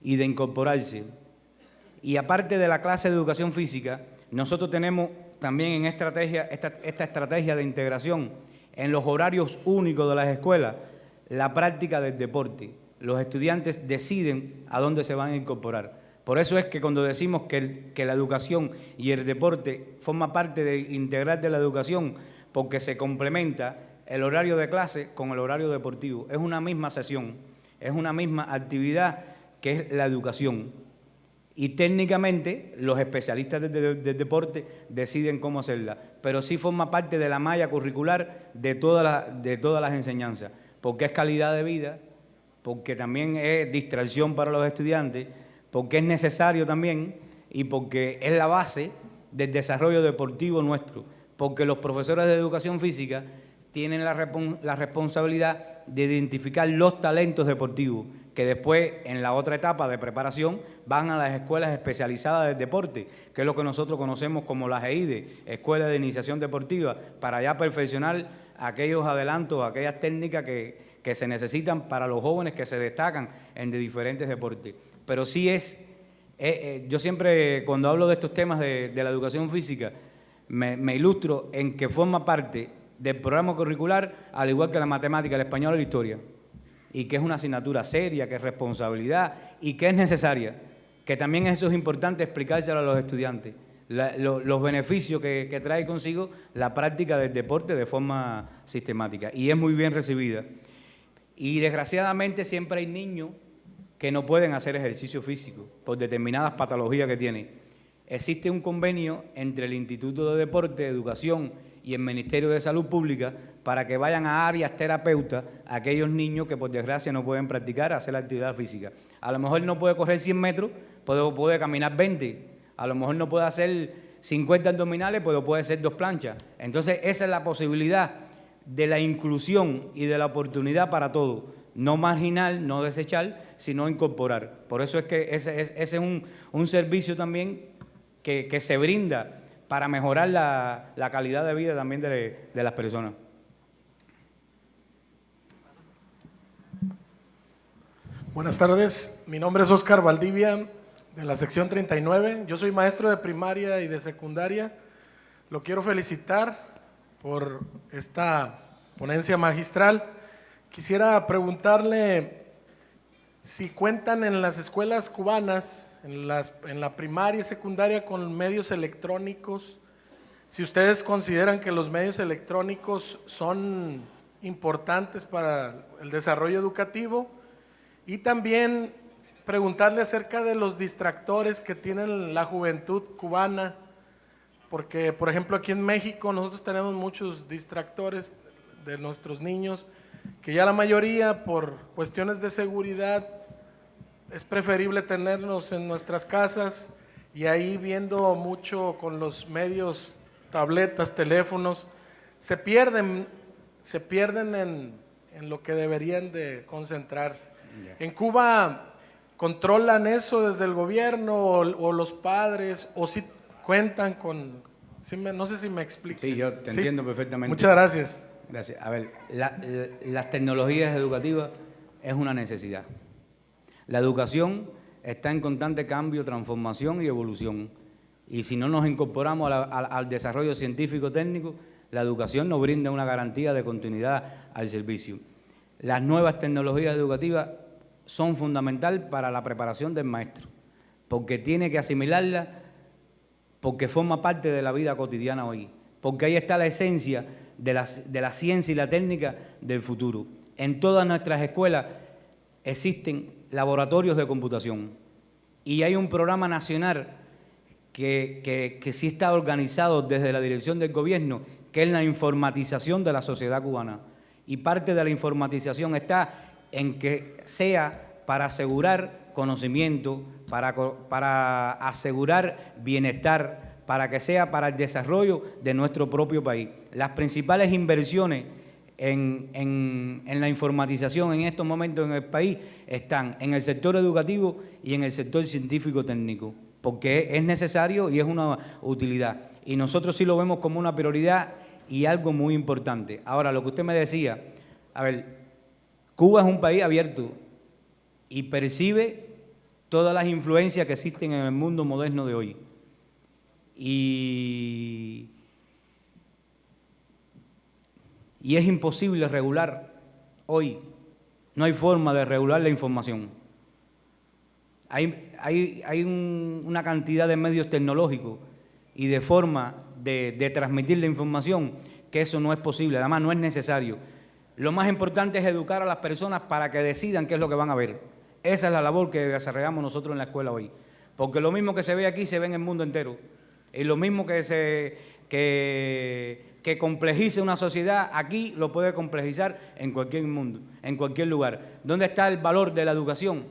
y de incorporarse. Y aparte de la clase de educación física, nosotros tenemos también en esta estrategia de integración en los horarios únicos de las escuelas, la práctica del deporte. Los estudiantes deciden a dónde se van a incorporar. Por eso es que cuando decimos que la educación y el deporte forma parte integral de la educación, porque se complementa el horario de clase con el horario deportivo. Es una misma sesión, es una misma actividad que es la educación. Y técnicamente los especialistas del deporte deciden cómo hacerla, pero sí forma parte de la malla curricular de todas las enseñanzas, porque es calidad de vida, porque también es distracción para los estudiantes, porque es necesario también y porque es la base del desarrollo deportivo nuestro, porque los profesores de educación física tienen la responsabilidad de identificar los talentos deportivos que después, en la otra etapa de preparación, van a las escuelas especializadas del deporte, que es lo que nosotros conocemos como las EIDE, Escuelas de Iniciación Deportiva, para ya perfeccionar aquellos adelantos, aquellas técnicas que se necesitan para los jóvenes que se destacan en diferentes deportes. Pero sí yo siempre, cuando hablo de estos temas de la educación física, me ilustro en que forma parte del programa curricular, al igual que la matemática, el español y la historia, y que es una asignatura seria, que es responsabilidad y que es necesaria, que también eso es importante explicárselo a los estudiantes, los beneficios que trae consigo la práctica del deporte de forma sistemática, y es muy bien recibida. Y desgraciadamente siempre hay niños que no pueden hacer ejercicio físico por determinadas patologías que tienen. Existe un convenio entre el Instituto de Deporte, Educación y el Ministerio de Salud Pública para que vayan a áreas terapeutas a aquellos niños que por desgracia no pueden practicar, hacer la actividad física. A lo mejor no puede correr 100 metros, pero puede caminar 20. A lo mejor no puede hacer 50 abdominales, pero puede hacer 2 planchas. Entonces esa es la posibilidad de la inclusión y de la oportunidad para todos. No marginal, no desechar, sino incorporar. Por eso es que ese es un servicio también que se brinda para mejorar la calidad de vida también de las personas. Buenas tardes, mi nombre es Oscar Valdivia, de la sección 39. Yo soy maestro de primaria y de secundaria. Lo quiero felicitar por esta ponencia magistral. Quisiera preguntarle si cuentan en las escuelas cubanas, en la primaria y secundaria, con medios electrónicos, si ustedes consideran que los medios electrónicos son importantes para el desarrollo educativo, y también preguntarle acerca de los distractores que tienen la juventud cubana, porque por ejemplo aquí en México nosotros tenemos muchos distractores de nuestros niños, que ya la mayoría por cuestiones de seguridad es preferible tenerlos en nuestras casas y ahí viendo mucho con los medios, tabletas, teléfonos, se pierden en lo que deberían de concentrarse. En Cuba controlan eso desde el gobierno o los padres, o si cuentan con, no sé si me explico. Sí, yo te entiendo perfectamente. Muchas gracias. Gracias. A ver, las tecnologías educativas es una necesidad. La educación está en constante cambio, transformación y evolución. Y si no nos incorporamos al desarrollo científico-técnico, la educación nos brinda una garantía de continuidad al servicio. Las nuevas tecnologías educativas son fundamentales para la preparación del maestro, porque tiene que asimilarlas, porque forma parte de la vida cotidiana hoy, porque ahí está la esencia de la ciencia y la técnica del futuro. En todas nuestras escuelas existen laboratorios de computación y hay un programa nacional que sí está organizado desde la dirección del gobierno, que es la informatización de la sociedad cubana. Y parte de la informatización está en que sea para asegurar conocimiento, para asegurar bienestar, para que sea para el desarrollo de nuestro propio país. Las principales inversiones en la informatización en estos momentos en el país están en el sector educativo y en el sector científico-técnico, porque es necesario y es una utilidad. Y nosotros sí lo vemos como una prioridad y algo muy importante. Ahora, lo que usted me decía, a ver, Cuba es un país abierto y percibe todas las influencias que existen en el mundo moderno de hoy. Y es imposible regular hoy. No hay forma de regular la información. Hay una cantidad de medios tecnológicos y de forma de transmitir la información que eso no es posible, además no es necesario. Lo más importante es educar a las personas para que decidan qué es lo que van a ver. Esa es la labor que desarrollamos nosotros en la escuela hoy. Porque lo mismo que se ve aquí se ve en el mundo entero. Y lo mismo que complejice una sociedad aquí lo puede complejizar en cualquier mundo, en cualquier lugar. ¿Dónde está el valor de la educación?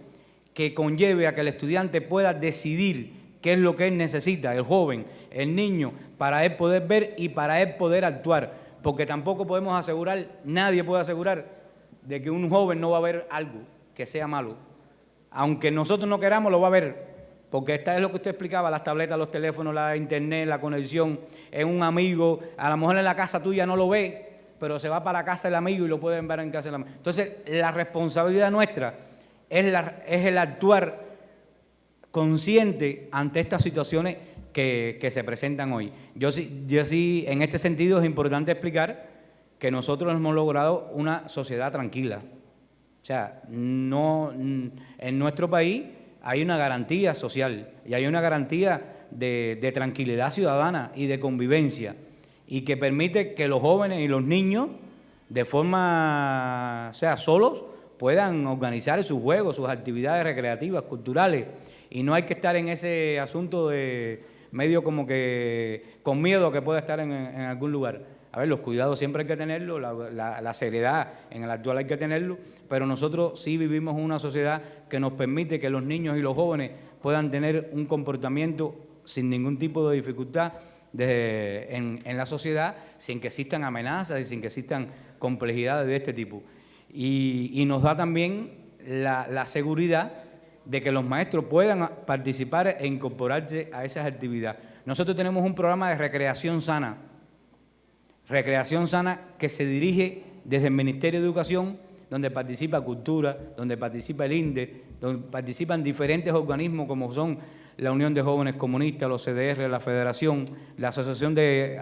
Que conlleve a que el estudiante pueda decidir qué es lo que él necesita, el joven, el niño, para él poder ver y para él poder actuar. Porque tampoco podemos asegurar, nadie puede asegurar de que un joven no va a ver algo que sea malo. Aunque nosotros no queramos, lo va a ver. Porque esta es lo que usted explicaba, las tabletas, los teléfonos, la internet, la conexión, es un amigo, a lo mejor en la casa tuya no lo ve, pero se va para la casa del amigo y lo pueden ver en casa del amigo. Entonces, la responsabilidad nuestra es el actuar consciente ante estas situaciones que se presentan hoy. Yo sí, en este sentido es importante explicar que nosotros hemos logrado una sociedad tranquila. O sea, no, en nuestro país hay una garantía social y hay una garantía de tranquilidad ciudadana y de convivencia, y que permite que los jóvenes y los niños, de forma, o sea, solos, puedan organizar sus juegos, sus actividades recreativas, culturales, y no hay que estar en ese asunto de medio como que con miedo a que pueda estar en algún lugar. A ver, los cuidados siempre hay que tenerlo, la seriedad en el actual hay que tenerlo, pero nosotros sí vivimos en una sociedad que nos permite que los niños y los jóvenes puedan tener un comportamiento sin ningún tipo de dificultad en la sociedad, sin que existan amenazas y sin que existan complejidades de este tipo. Y nos da también la seguridad de que los maestros puedan participar e incorporarse a esas actividades. Nosotros tenemos un programa de recreación sana que se dirige desde el Ministerio de Educación, donde participa Cultura, donde participa el INDE, donde participan diferentes organismos como son la Unión de Jóvenes Comunistas, los CDR, la Federación, la Asociación de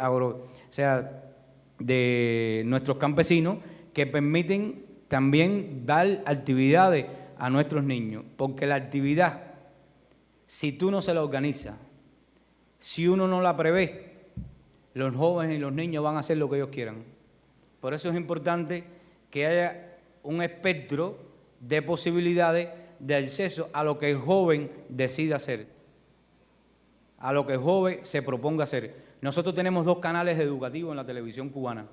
nuestros campesinos, que permiten también dar actividades a nuestros niños, porque la actividad, si tú no se la organizas, si uno no la prevé, los jóvenes y los niños van a hacer lo que ellos quieran. Por eso es importante que haya un espectro de posibilidades de acceso a lo que el joven decida hacer, a lo que el joven se proponga hacer. Nosotros tenemos 2 canales educativos en la televisión cubana,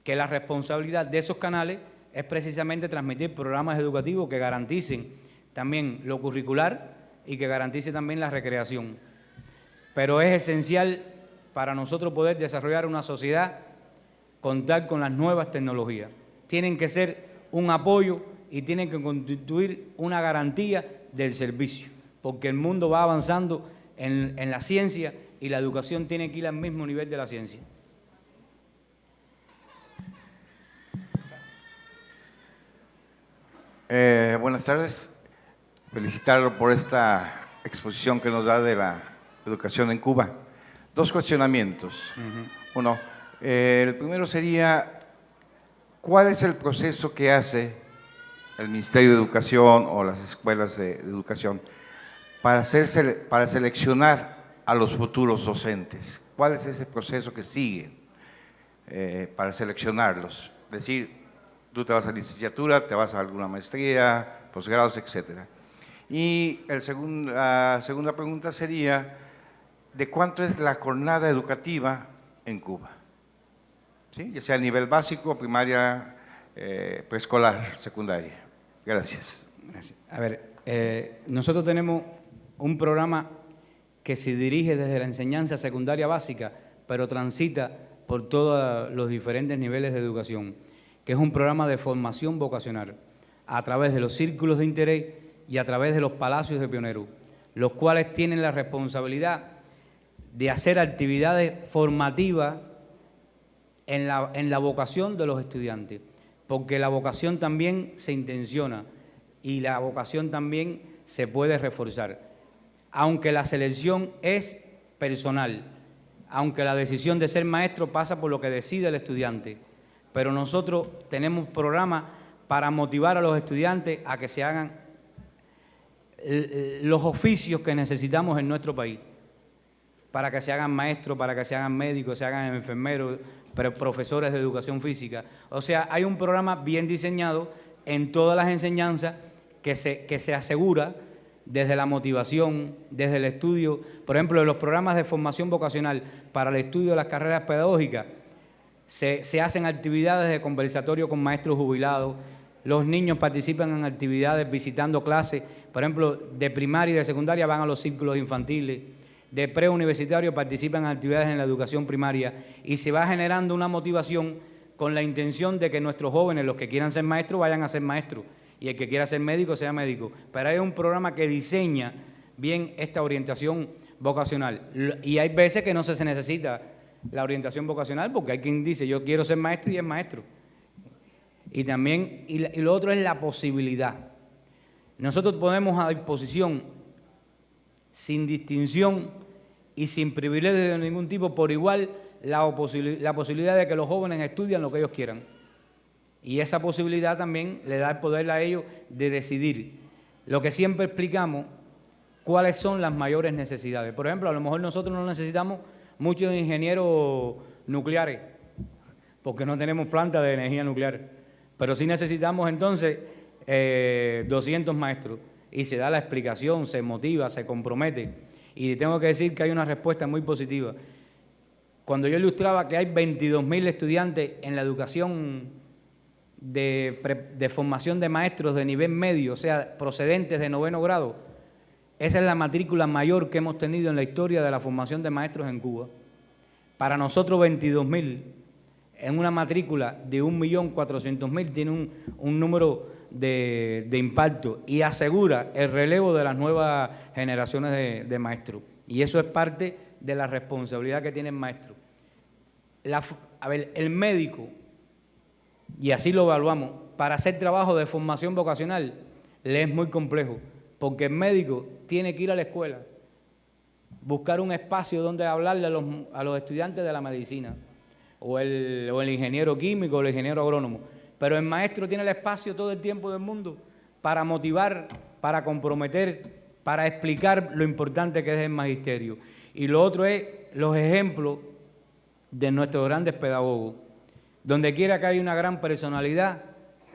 que la responsabilidad de esos canales es precisamente transmitir programas educativos que garanticen también lo curricular y que garanticen también la recreación. Pero es esencial para nosotros poder desarrollar una sociedad, contar con las nuevas tecnologías. Tienen que ser un apoyo y tienen que constituir una garantía del servicio, porque el mundo va avanzando en la ciencia y la educación tiene que ir al mismo nivel de la ciencia. Buenas tardes. Felicitarlo por esta exposición que nos da de la educación en Cuba. 2 cuestionamientos. Uno, el primero sería, ¿cuál es el proceso que hace el Ministerio de Educación o las escuelas de educación para seleccionar a los futuros docentes? ¿Cuál es ese proceso que sigue para seleccionarlos? Es decir, tú te vas a licenciatura, te vas a alguna maestría, posgrados, etcétera. Y la segunda pregunta sería, ¿de cuánto es la jornada educativa en Cuba? ¿Sí? Ya sea a nivel básico, primaria, preescolar, secundaria. Gracias. Gracias. A ver, nosotros tenemos un programa que se dirige desde la enseñanza secundaria básica, pero transita por todos los diferentes niveles de educación, que es un programa de formación vocacional, a través de los círculos de interés y a través de los palacios de pioneros, los cuales tienen la responsabilidad de hacer actividades formativas en la vocación de los estudiantes, porque la vocación también se intenciona y la vocación también se puede reforzar, aunque la selección es personal, aunque la decisión de ser maestro pasa por lo que decide el estudiante, pero nosotros tenemos programas para motivar a los estudiantes a que se hagan los oficios que necesitamos en nuestro país, para que se hagan maestros, para que se hagan médicos, se hagan enfermeros, profesores de educación física. O sea, hay un programa bien diseñado en todas las enseñanzas que se asegura desde la motivación, desde el estudio. Por ejemplo, en los programas de formación vocacional para el estudio de las carreras pedagógicas, se hacen actividades de conversatorio con maestros jubilados, los niños participan en actividades visitando clases, por ejemplo, de primaria y de secundaria van a los círculos infantiles, de preuniversitario participan en actividades en la educación primaria y se va generando una motivación con la intención de que nuestros jóvenes, los que quieran ser maestros, vayan a ser maestros y el que quiera ser médico sea médico. Pero hay un programa que diseña bien esta orientación vocacional. Y hay veces que no se necesita la orientación vocacional porque hay quien dice yo quiero ser maestro y es maestro. Y también, y lo otro es la posibilidad. Nosotros ponemos a disposición, sin distinción y sin privilegio de ningún tipo, por igual, la posibilidad de que los jóvenes estudien lo que ellos quieran. Y esa posibilidad también le da el poder a ellos de decidir. Lo que siempre explicamos, cuáles son las mayores necesidades. Por ejemplo, a lo mejor nosotros no necesitamos muchos ingenieros nucleares, porque no tenemos planta de energía nuclear. Pero sí necesitamos entonces 200 maestros. Y se da la explicación, se motiva, se compromete. Y tengo que decir que hay una respuesta muy positiva. Cuando yo ilustraba que hay 22.000 estudiantes en la educación de formación de maestros de nivel medio, o sea, procedentes de 9º grado, esa es la matrícula mayor que hemos tenido en la historia de la formación de maestros en Cuba. Para nosotros 22.000, en una matrícula de 1.400.000, tiene un número de impacto y asegura el relevo de las nuevas generaciones de maestros. Y eso es parte de la responsabilidad que tiene el maestro. A ver, el médico, y así lo evaluamos, para hacer trabajo de formación vocacional, le es muy complejo, porque el médico tiene que ir a la escuela, buscar un espacio donde hablarle a los estudiantes de la medicina, o el ingeniero químico, o el ingeniero agrónomo. Pero el maestro tiene el espacio todo el tiempo del mundo para motivar, para comprometer, para explicar lo importante que es el magisterio. Y lo otro es los ejemplos de nuestros grandes pedagogos. Donde quiera que haya una gran personalidad,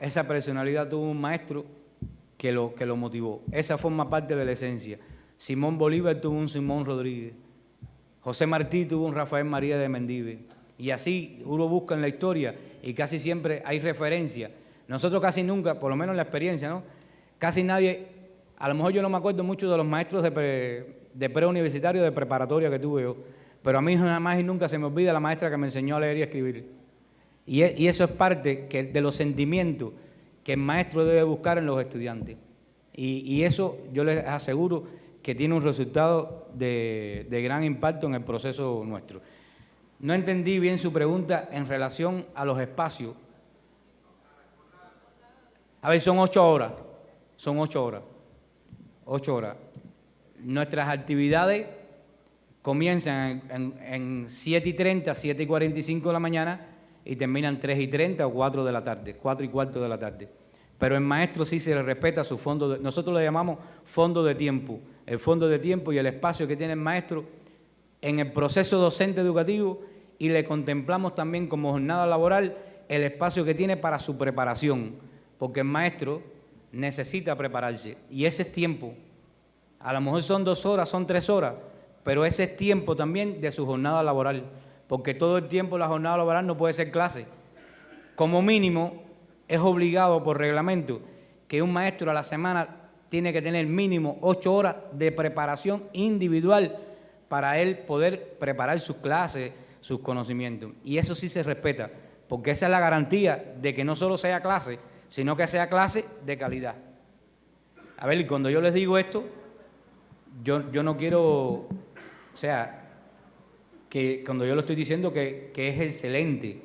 esa personalidad tuvo un maestro que lo motivó. Esa forma parte de la esencia. Simón Bolívar tuvo un Simón Rodríguez. José Martí tuvo un Rafael María de Mendive. Y así uno busca en la historia y casi siempre hay referencia. Nosotros casi nunca, por lo menos en la experiencia, ¿no? Casi nadie, a lo mejor yo no me acuerdo mucho de los maestros de preuniversitario, de preparatoria que tuve yo, pero a mí nada más y nunca se me olvida la maestra que me enseñó a leer y a escribir. Y eso es parte de los sentimientos que el maestro debe buscar en los estudiantes. Y eso yo les aseguro que tiene un resultado de gran impacto en el proceso nuestro. No entendí bien su pregunta en relación a los espacios. A ver, son 8 horas. Son 8 horas. 8 horas. Nuestras actividades comienzan en 7:30, 7:45 de la mañana y terminan 3:30 o 4 de la tarde, 4:15 de la tarde. Pero el maestro sí se le respeta su fondo, nosotros le llamamos fondo de tiempo, el fondo de tiempo y el espacio que tiene el maestro en el proceso docente educativo, y le contemplamos también como jornada laboral el espacio que tiene para su preparación, porque el maestro necesita prepararse y ese es tiempo. A lo mejor son 2 horas, son 3 horas, pero ese es tiempo también de su jornada laboral, porque todo el tiempo la jornada laboral no puede ser clase. Como mínimo, es obligado por reglamento que un maestro a la semana tiene que tener mínimo 8 horas de preparación individual para él poder preparar sus clases, sus conocimientos. Y eso sí se respeta, porque esa es la garantía de que no solo sea clase, sino que sea clase de calidad. A ver, y cuando yo les digo esto, yo no quiero, o sea, que cuando yo lo estoy diciendo que es excelente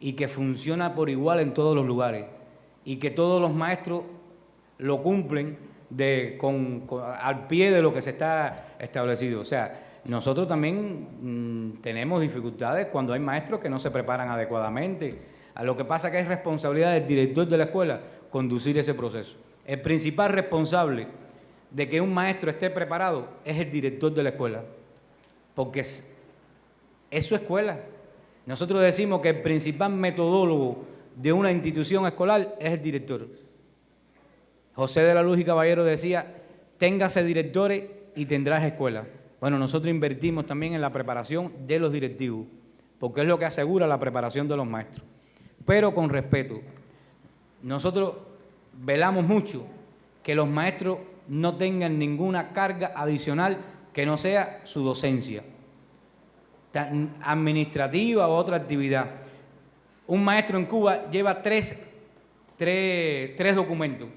y que funciona por igual en todos los lugares y que todos los maestros lo cumplen al pie de lo que se está establecido. O sea, nosotros también tenemos dificultades cuando hay maestros que no se preparan adecuadamente. A lo que pasa que es responsabilidad del director de la escuela conducir ese proceso. El principal responsable de que un maestro esté preparado es el director de la escuela, porque es su escuela. Nosotros decimos que el principal metodólogo de una institución escolar es el director. José de la Luz y Caballero decía, téngase directores y tendrás escuela. Bueno, nosotros invertimos también en la preparación de los directivos, porque es lo que asegura la preparación de los maestros. Pero con respeto, nosotros velamos mucho que los maestros no tengan ninguna carga adicional que no sea su docencia, administrativa o otra actividad. Un maestro en Cuba lleva tres documentos.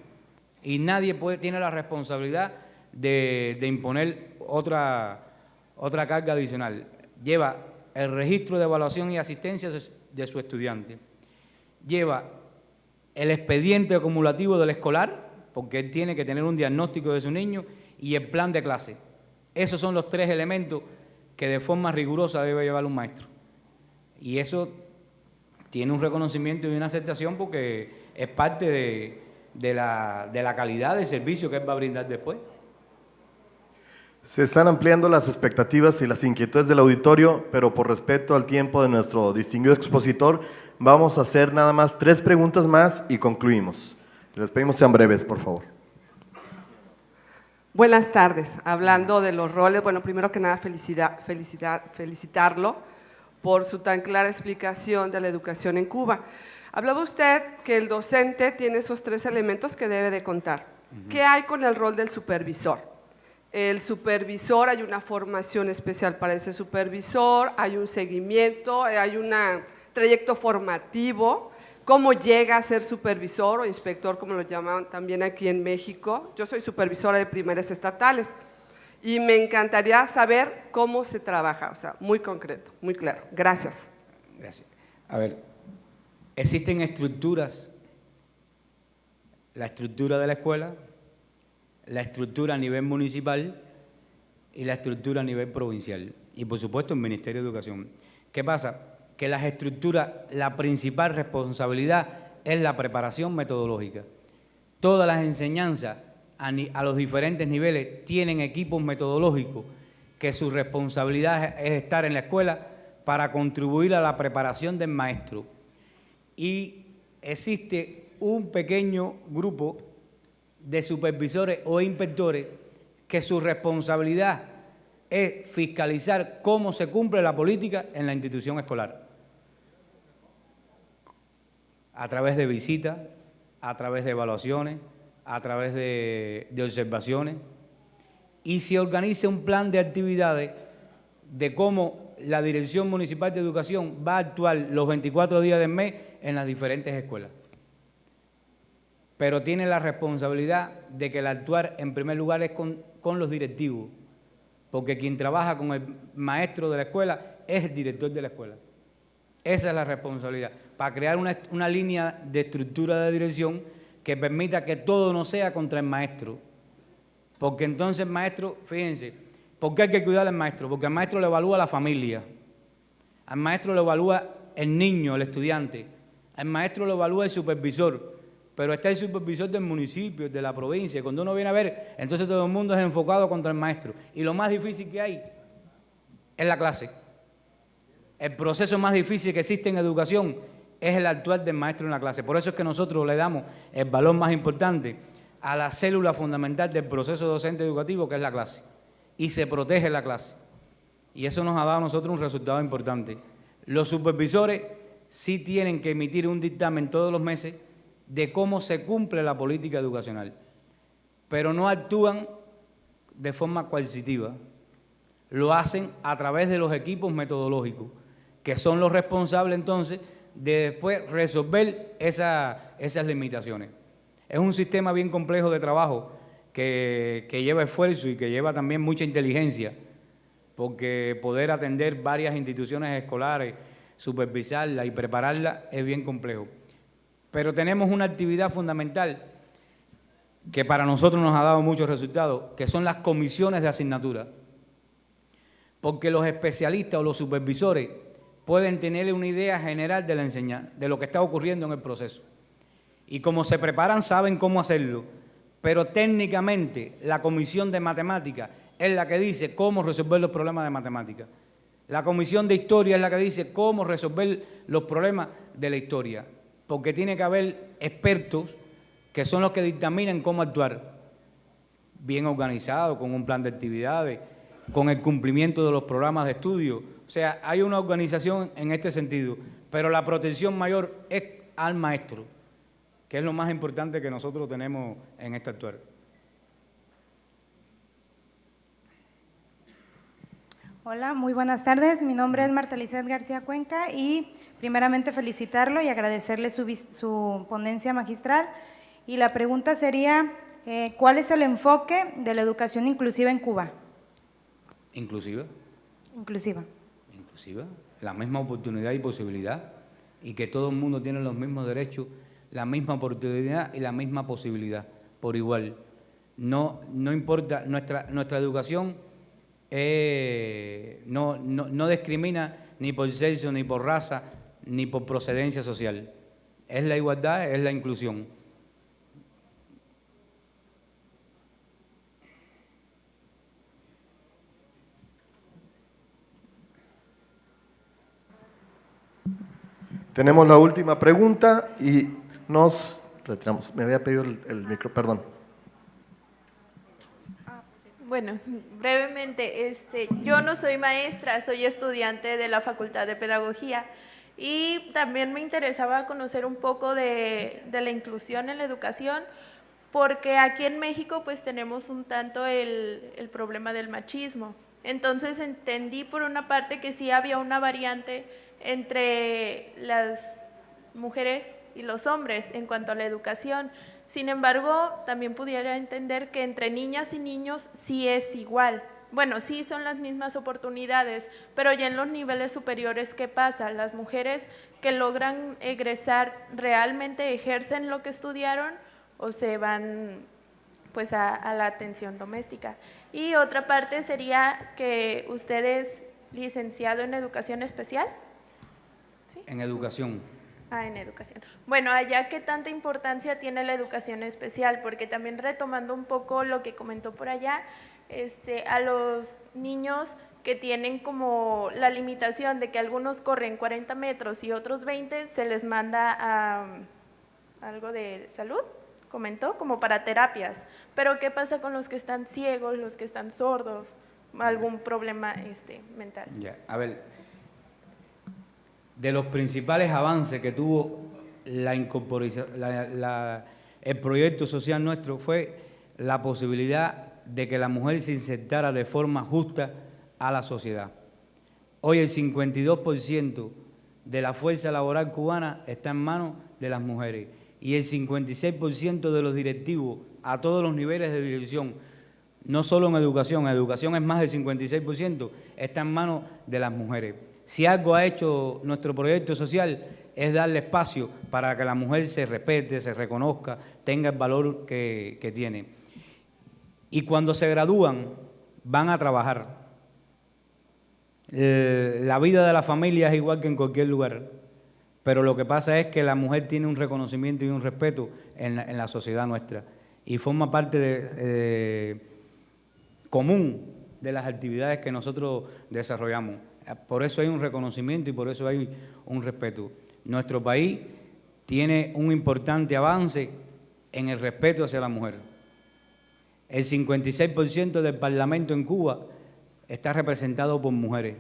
y nadie tiene la responsabilidad de imponer otra carga adicional. Lleva el registro de evaluación y asistencia de su estudiante, lleva el expediente acumulativo del escolar, porque él tiene que tener un diagnóstico de su niño, y el plan de clase. Esos son los 3 elementos que de forma rigurosa debe llevar un maestro. Y eso tiene un reconocimiento y una aceptación porque es parte de la calidad del servicio que él va a brindar después. Se están ampliando las expectativas y las inquietudes del auditorio, pero por respeto al tiempo de nuestro distinguido expositor, vamos a hacer nada más 3 preguntas más y concluimos. Les pedimos sean breves, por favor. Buenas tardes. Hablando de los roles, bueno, primero que nada felicitarlo por su tan clara explicación de la educación en Cuba. Hablaba usted que el docente tiene esos 3 elementos que debe de contar. ¿Qué hay con el rol del supervisor? El supervisor, hay una formación especial para ese supervisor, hay un seguimiento, hay un trayecto formativo. ¿Cómo llega a ser supervisor o inspector, como lo llaman también aquí en México? Yo soy supervisora de primarias estatales y me encantaría saber cómo se trabaja, o sea, muy concreto, muy claro. Gracias. Gracias. A ver, existen estructuras, la estructura de la escuela, la estructura a nivel municipal y la estructura a nivel provincial. Y por supuesto el Ministerio de Educación. ¿Qué pasa? Que las estructuras, la principal responsabilidad es la preparación metodológica. Todas las enseñanzas a los diferentes niveles tienen equipos metodológicos que su responsabilidad es estar en la escuela para contribuir a la preparación del maestro. Y existe un pequeño grupo de supervisores o inspectores que su responsabilidad es fiscalizar cómo se cumple la política en la institución escolar. A través de visitas, a través de evaluaciones, a través de observaciones, y se organiza un plan de actividades de cómo la Dirección Municipal de Educación va a actuar los 24 días del mes en las diferentes escuelas. Pero tiene la responsabilidad de que el actuar en primer lugar es con los directivos, porque quien trabaja con el maestro de la escuela es el director de la escuela. Esa es la responsabilidad, para crear una línea de estructura de dirección que permita que todo no sea contra el maestro. Porque entonces el maestro, fíjense, ¿por qué hay que cuidar al maestro? Porque al maestro le evalúa la familia, al maestro le evalúa el niño, el estudiante, al maestro le evalúa el supervisor, pero está el supervisor del municipio, de la provincia. Cuando uno viene a ver, entonces todo el mundo es enfocado contra el maestro. Y lo más difícil que hay es la clase. El proceso más difícil que existe en educación es el actuar del maestro en la clase. Por eso es que nosotros le damos el valor más importante a la célula fundamental del proceso docente educativo, que es la clase. Y se protege la clase. Y eso nos ha dado a nosotros un resultado importante. Los supervisores sí tienen que emitir un dictamen todos los meses de cómo se cumple la política educacional, pero no actúan de forma coercitiva. Lo hacen a través de los equipos metodológicos, que son los responsables entonces de después resolver esas limitaciones. Es un sistema bien complejo de trabajo que lleva esfuerzo y que lleva también mucha inteligencia, porque poder atender varias instituciones escolares, supervisarlas y prepararlas es bien complejo. Pero tenemos una actividad fundamental que para nosotros nos ha dado muchos resultados, que son las comisiones de asignatura. Porque los especialistas o los supervisores pueden tener una idea general de la enseñanza, de lo que está ocurriendo en el proceso. Y como se preparan, saben cómo hacerlo. Pero técnicamente la comisión de matemáticas es la que dice cómo resolver los problemas de matemáticas. La comisión de historia es la que dice cómo resolver los problemas de la historia. Porque tiene que haber expertos que son los que dictaminan cómo actuar. Bien organizado, con un plan de actividades, con el cumplimiento de los programas de estudio. O sea, hay una organización en este sentido, pero la protección mayor es al maestro, que es lo más importante que nosotros tenemos en este actuar. Hola, muy buenas tardes. Mi nombre es Marta Lizeth García Cuenca y primeramente felicitarlo y agradecerle su ponencia magistral. Y la pregunta sería, ¿cuál es el enfoque de la educación inclusiva en Cuba? Inclusiva, Inclusiva. inclusiva, la misma oportunidad y posibilidad, y que todo el mundo tiene los mismos derechos, la misma oportunidad y la misma posibilidad, por igual. No importa, nuestra educación no discrimina ni por sexo, ni por raza, ni por procedencia social. Es la igualdad, es la inclusión. Tenemos la última pregunta y nos retiramos. Me había pedido el micro, perdón. Bueno, brevemente, yo no soy maestra, soy estudiante de la Facultad de Pedagogía y también me interesaba conocer un poco de la inclusión en la educación, porque aquí en México pues tenemos un tanto el problema del machismo. Entonces entendí por una parte que sí había una variante entre las mujeres y los hombres en cuanto a la educación. Sin embargo, también pudiera entender que entre niñas y niños sí es igual. Bueno, sí son las mismas oportunidades, pero ya en los niveles superiores, ¿qué pasa? Las mujeres que logran egresar, ¿realmente ejercen lo que estudiaron o se van pues a la atención doméstica? Y otra parte sería que usted es licenciado en educación especial. ¿Sí? En educación. En educación. Bueno, allá, ¿qué tanta importancia tiene la educación especial? Porque también retomando un poco lo que comentó por allá, a los niños que tienen como la limitación de que algunos corren 40 metros y otros 20, se les manda a algo de salud, comentó, como para terapias. Pero ¿qué pasa con los que están ciegos, los que están sordos, algún problema mental? Ya, a ver, de los principales avances que tuvo la incorporación, el proyecto social nuestro fue la posibilidad de que la mujer se insertara de forma justa a la sociedad. Hoy el 52% de la fuerza laboral cubana está en manos de las mujeres y el 56% de los directivos a todos los niveles de dirección, no solo en educación es más del 56%, está en manos de las mujeres. Si algo ha hecho nuestro proyecto social es darle espacio para que la mujer se respete, se reconozca, tenga el valor que tiene. Y cuando se gradúan, van a trabajar. La vida de la familia es igual que en cualquier lugar, pero lo que pasa es que la mujer tiene un reconocimiento y un respeto en la sociedad nuestra y forma parte común de las actividades que nosotros desarrollamos. Por eso hay un reconocimiento y por eso hay un respeto. Nuestro país tiene un importante avance en el respeto hacia la mujer. El 56% del Parlamento en Cuba está representado por mujeres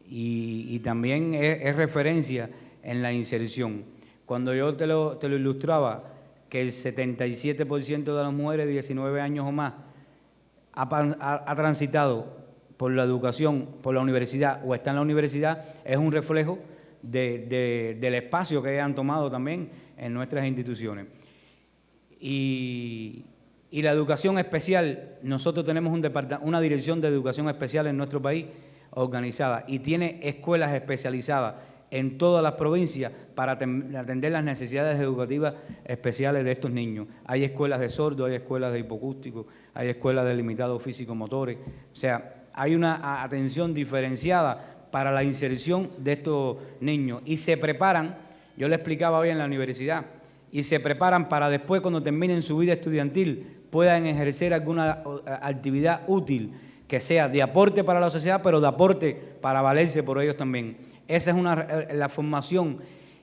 y también es referencia en la inserción. Cuando yo te lo ilustraba, que el 77% de las mujeres de 19 años o más ha transitado por la educación, por la universidad o está en la universidad, es un reflejo del espacio que han tomado también en nuestras instituciones. Y la educación especial, nosotros tenemos una dirección de educación especial en nuestro país organizada y tiene escuelas especializadas en todas las provincias para atender las necesidades educativas especiales de estos niños. Hay escuelas de sordos, hay escuelas de hipoacústicos, hay escuelas de limitados físico-motores. O sea, hay una atención diferenciada para la inserción de estos niños y se preparan, yo le explicaba hoy en la universidad, y se preparan para después, cuando terminen su vida estudiantil, puedan ejercer alguna actividad útil que sea de aporte para la sociedad, pero de aporte para valerse por ellos también. Esa es la formación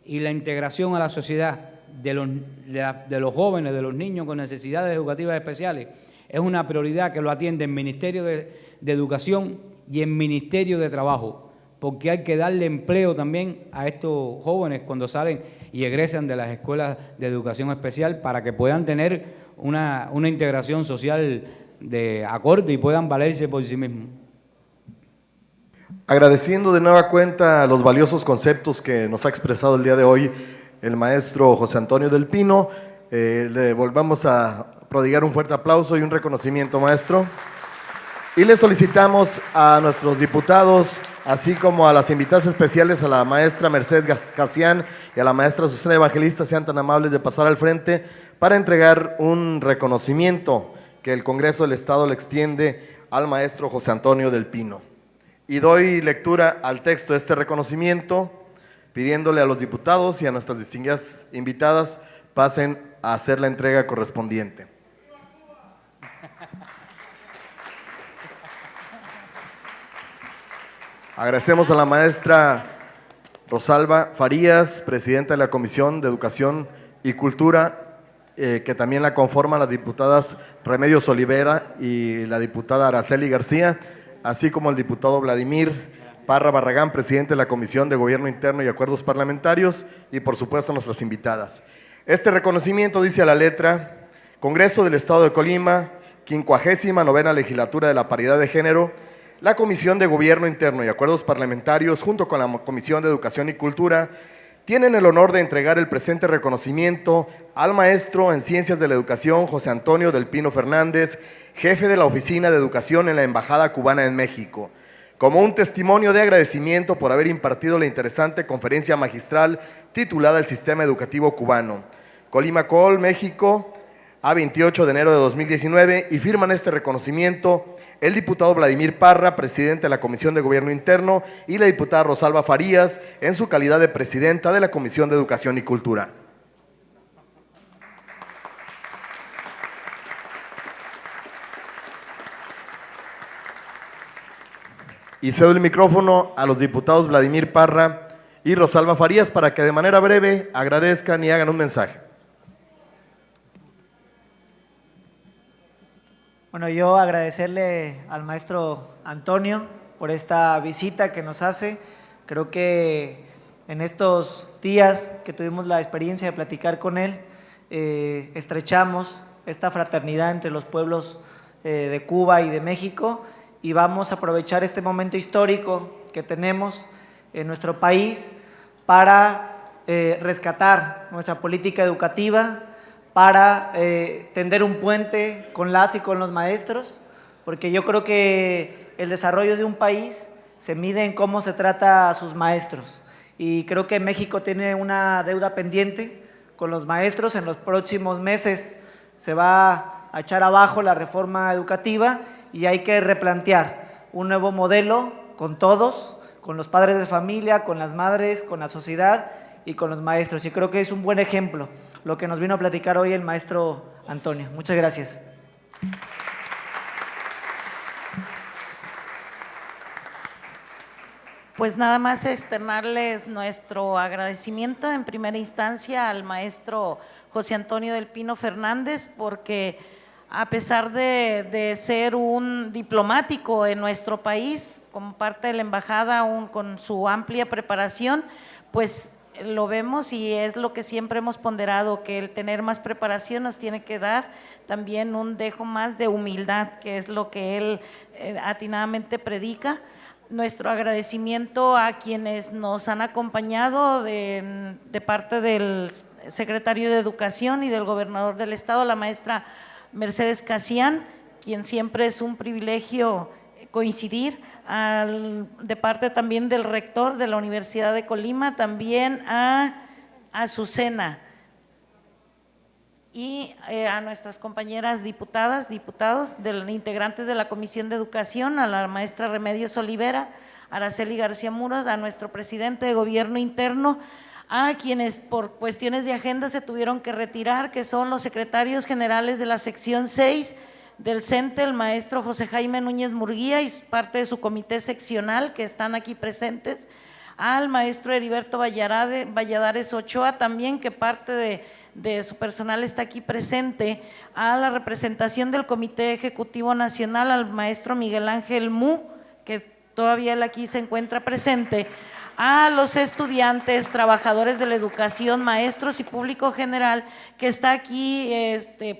y la integración a la sociedad de los jóvenes, de los niños con necesidades educativas especiales. Es una prioridad que lo atiende el Ministerio de Educación y el Ministerio de Trabajo, porque hay que darle empleo también a estos jóvenes cuando salen y egresan de las escuelas de educación especial para que puedan tener una integración social de acorde y puedan valerse por sí mismos. Agradeciendo de nueva cuenta los valiosos conceptos que nos ha expresado el día de hoy el maestro José Antonio del Pino, Le volvamos a prodigar un fuerte aplauso y un reconocimiento, maestro. Y le solicitamos a nuestros diputados, así como a las invitadas especiales, a la maestra Mercedes Casián y a la maestra Susana Evangelista, sean tan amables de pasar al frente para entregar un reconocimiento que el Congreso del Estado le extiende al maestro José Antonio del Pino. Y doy lectura al texto de este reconocimiento, pidiéndole a los diputados y a nuestras distinguidas invitadas pasen a hacer la entrega correspondiente. Agradecemos a la maestra Rosalba Farías, presidenta de la Comisión de Educación y Cultura, que también la conforman las diputadas Remedios Olivera y la diputada Araceli García, así como el diputado Vladimir Parra Barragán, presidente de la Comisión de Gobierno Interno y Acuerdos Parlamentarios, y por supuesto nuestras invitadas. Este reconocimiento dice a la letra: Congreso del Estado de Colima, 59ª Legislatura de la Paridad de Género, la Comisión de Gobierno Interno y Acuerdos Parlamentarios, junto con la Comisión de Educación y Cultura, tienen el honor de entregar el presente reconocimiento al maestro en Ciencias de la Educación José Antonio del Pino Fernández, jefe de la Oficina de Educación en la Embajada Cubana en México, como un testimonio de agradecimiento por haber impartido la interesante conferencia magistral titulada El Sistema Educativo Cubano. Colima Col, México, a 28 de enero de 2019, y firman este reconocimiento el diputado Vladimir Parra, presidente de la Comisión de Gobierno Interno, y la diputada Rosalba Farías, en su calidad de presidenta de la Comisión de Educación y Cultura. Y cedo el micrófono a los diputados Vladimir Parra y Rosalba Farías para que de manera breve agradezcan y hagan un mensaje. Bueno, yo agradecerle al maestro Antonio por esta visita que nos hace. Creo que en estos días que tuvimos la experiencia de platicar con él, estrechamos esta fraternidad entre los pueblos de Cuba y de México, y vamos a aprovechar este momento histórico que tenemos en nuestro país para rescatar nuestra política educativa, para tender un puente con las y con los maestros, porque yo creo que el desarrollo de un país se mide en cómo se trata a sus maestros, y creo que México tiene una deuda pendiente con los maestros. En los próximos meses se va a echar abajo la reforma educativa y hay que replantear un nuevo modelo con todos, con los padres de familia, con las madres, con la sociedad y con los maestros, y creo que es un buen ejemplo lo que nos vino a platicar hoy el maestro Antonio. Muchas gracias. Pues nada más externarles nuestro agradecimiento en primera instancia al maestro José Antonio del Pino Fernández, porque a pesar de ser un diplomático en nuestro país, como parte de la embajada, aún con su amplia preparación, pues lo vemos y es lo que siempre hemos ponderado, que el tener más preparación nos tiene que dar también un dejo más de humildad, que es lo que él atinadamente predica. Nuestro agradecimiento a quienes nos han acompañado de parte del secretario de Educación y del gobernador del estado, la maestra Mercedes Casián, quien siempre es un privilegio coincidir, de parte también del rector de la Universidad de Colima, también a Azucena y a nuestras compañeras diputadas, diputados, integrantes de la Comisión de Educación, a la maestra Remedios Olivera, Araceli García Muros, a nuestro presidente de Gobierno Interno, a quienes por cuestiones de agenda se tuvieron que retirar, que son los secretarios generales de la sección 6 del CENTE, el maestro José Jaime Núñez Murguía y parte de su comité seccional que están aquí presentes, al maestro Heriberto Valladares Ochoa también, que parte de su personal está aquí presente, a la representación del Comité Ejecutivo Nacional, al maestro Miguel Ángel Mu, que todavía él aquí se encuentra presente, a los estudiantes, trabajadores de la educación, maestros y público general que está aquí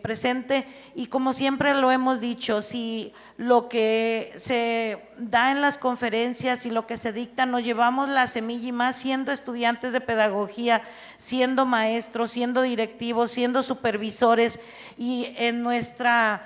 presente. Y como siempre lo hemos dicho, si lo que se da en las conferencias y lo que se dicta nos llevamos la semilla, y más siendo estudiantes de pedagogía, siendo maestros, siendo directivos, siendo supervisores, y en nuestra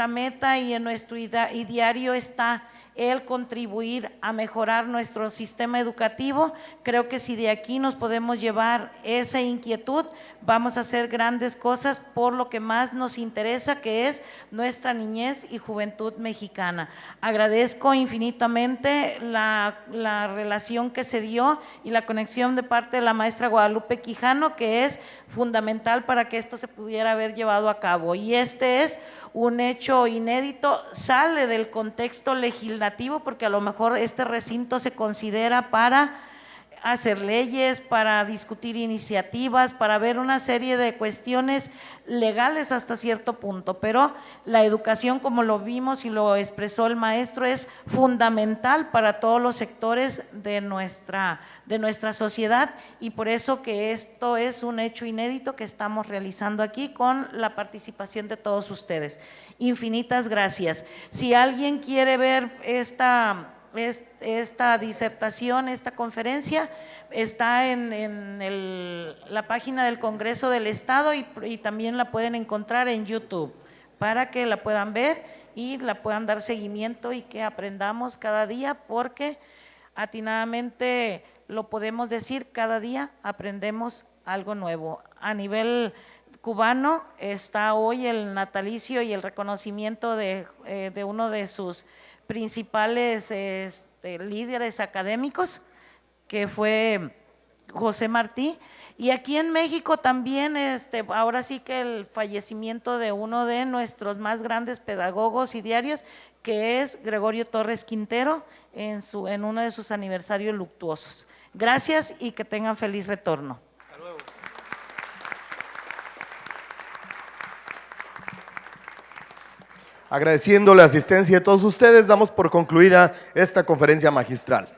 meta y en nuestro diario está el contribuir a mejorar nuestro sistema educativo. Creo que si de aquí nos podemos llevar esa inquietud, vamos a hacer grandes cosas por lo que más nos interesa, que es nuestra niñez y juventud mexicana. Agradezco infinitamente la relación que se dio y la conexión de parte de la maestra Guadalupe Quijano, que es fundamental para que esto se pudiera haber llevado a cabo. Y este es un hecho inédito, sale del contexto legislativo, porque a lo mejor este recinto se considera para hacer leyes, para discutir iniciativas, para ver una serie de cuestiones legales hasta cierto punto, pero la educación, como lo vimos y lo expresó el maestro, es fundamental para todos los sectores de nuestra sociedad, y por eso que esto es un hecho inédito que estamos realizando aquí con la participación de todos ustedes. Infinitas gracias. Si alguien quiere ver esta disertación, esta conferencia, está en la página del Congreso del Estado, y también la pueden encontrar en YouTube para que la puedan ver y la puedan dar seguimiento y que aprendamos cada día, porque atinadamente lo podemos decir, cada día aprendemos algo nuevo. A nivel cubano está hoy el natalicio y el reconocimiento de uno de sus principales líderes académicos, que fue José Martí, y aquí en México también ahora sí que el fallecimiento de uno de nuestros más grandes pedagogos y diarios, que es Gregorio Torres Quintero, en uno de sus aniversarios luctuosos. Gracias y que tengan feliz retorno. Hasta luego. Agradeciendo la asistencia de todos ustedes, damos por concluida esta conferencia magistral.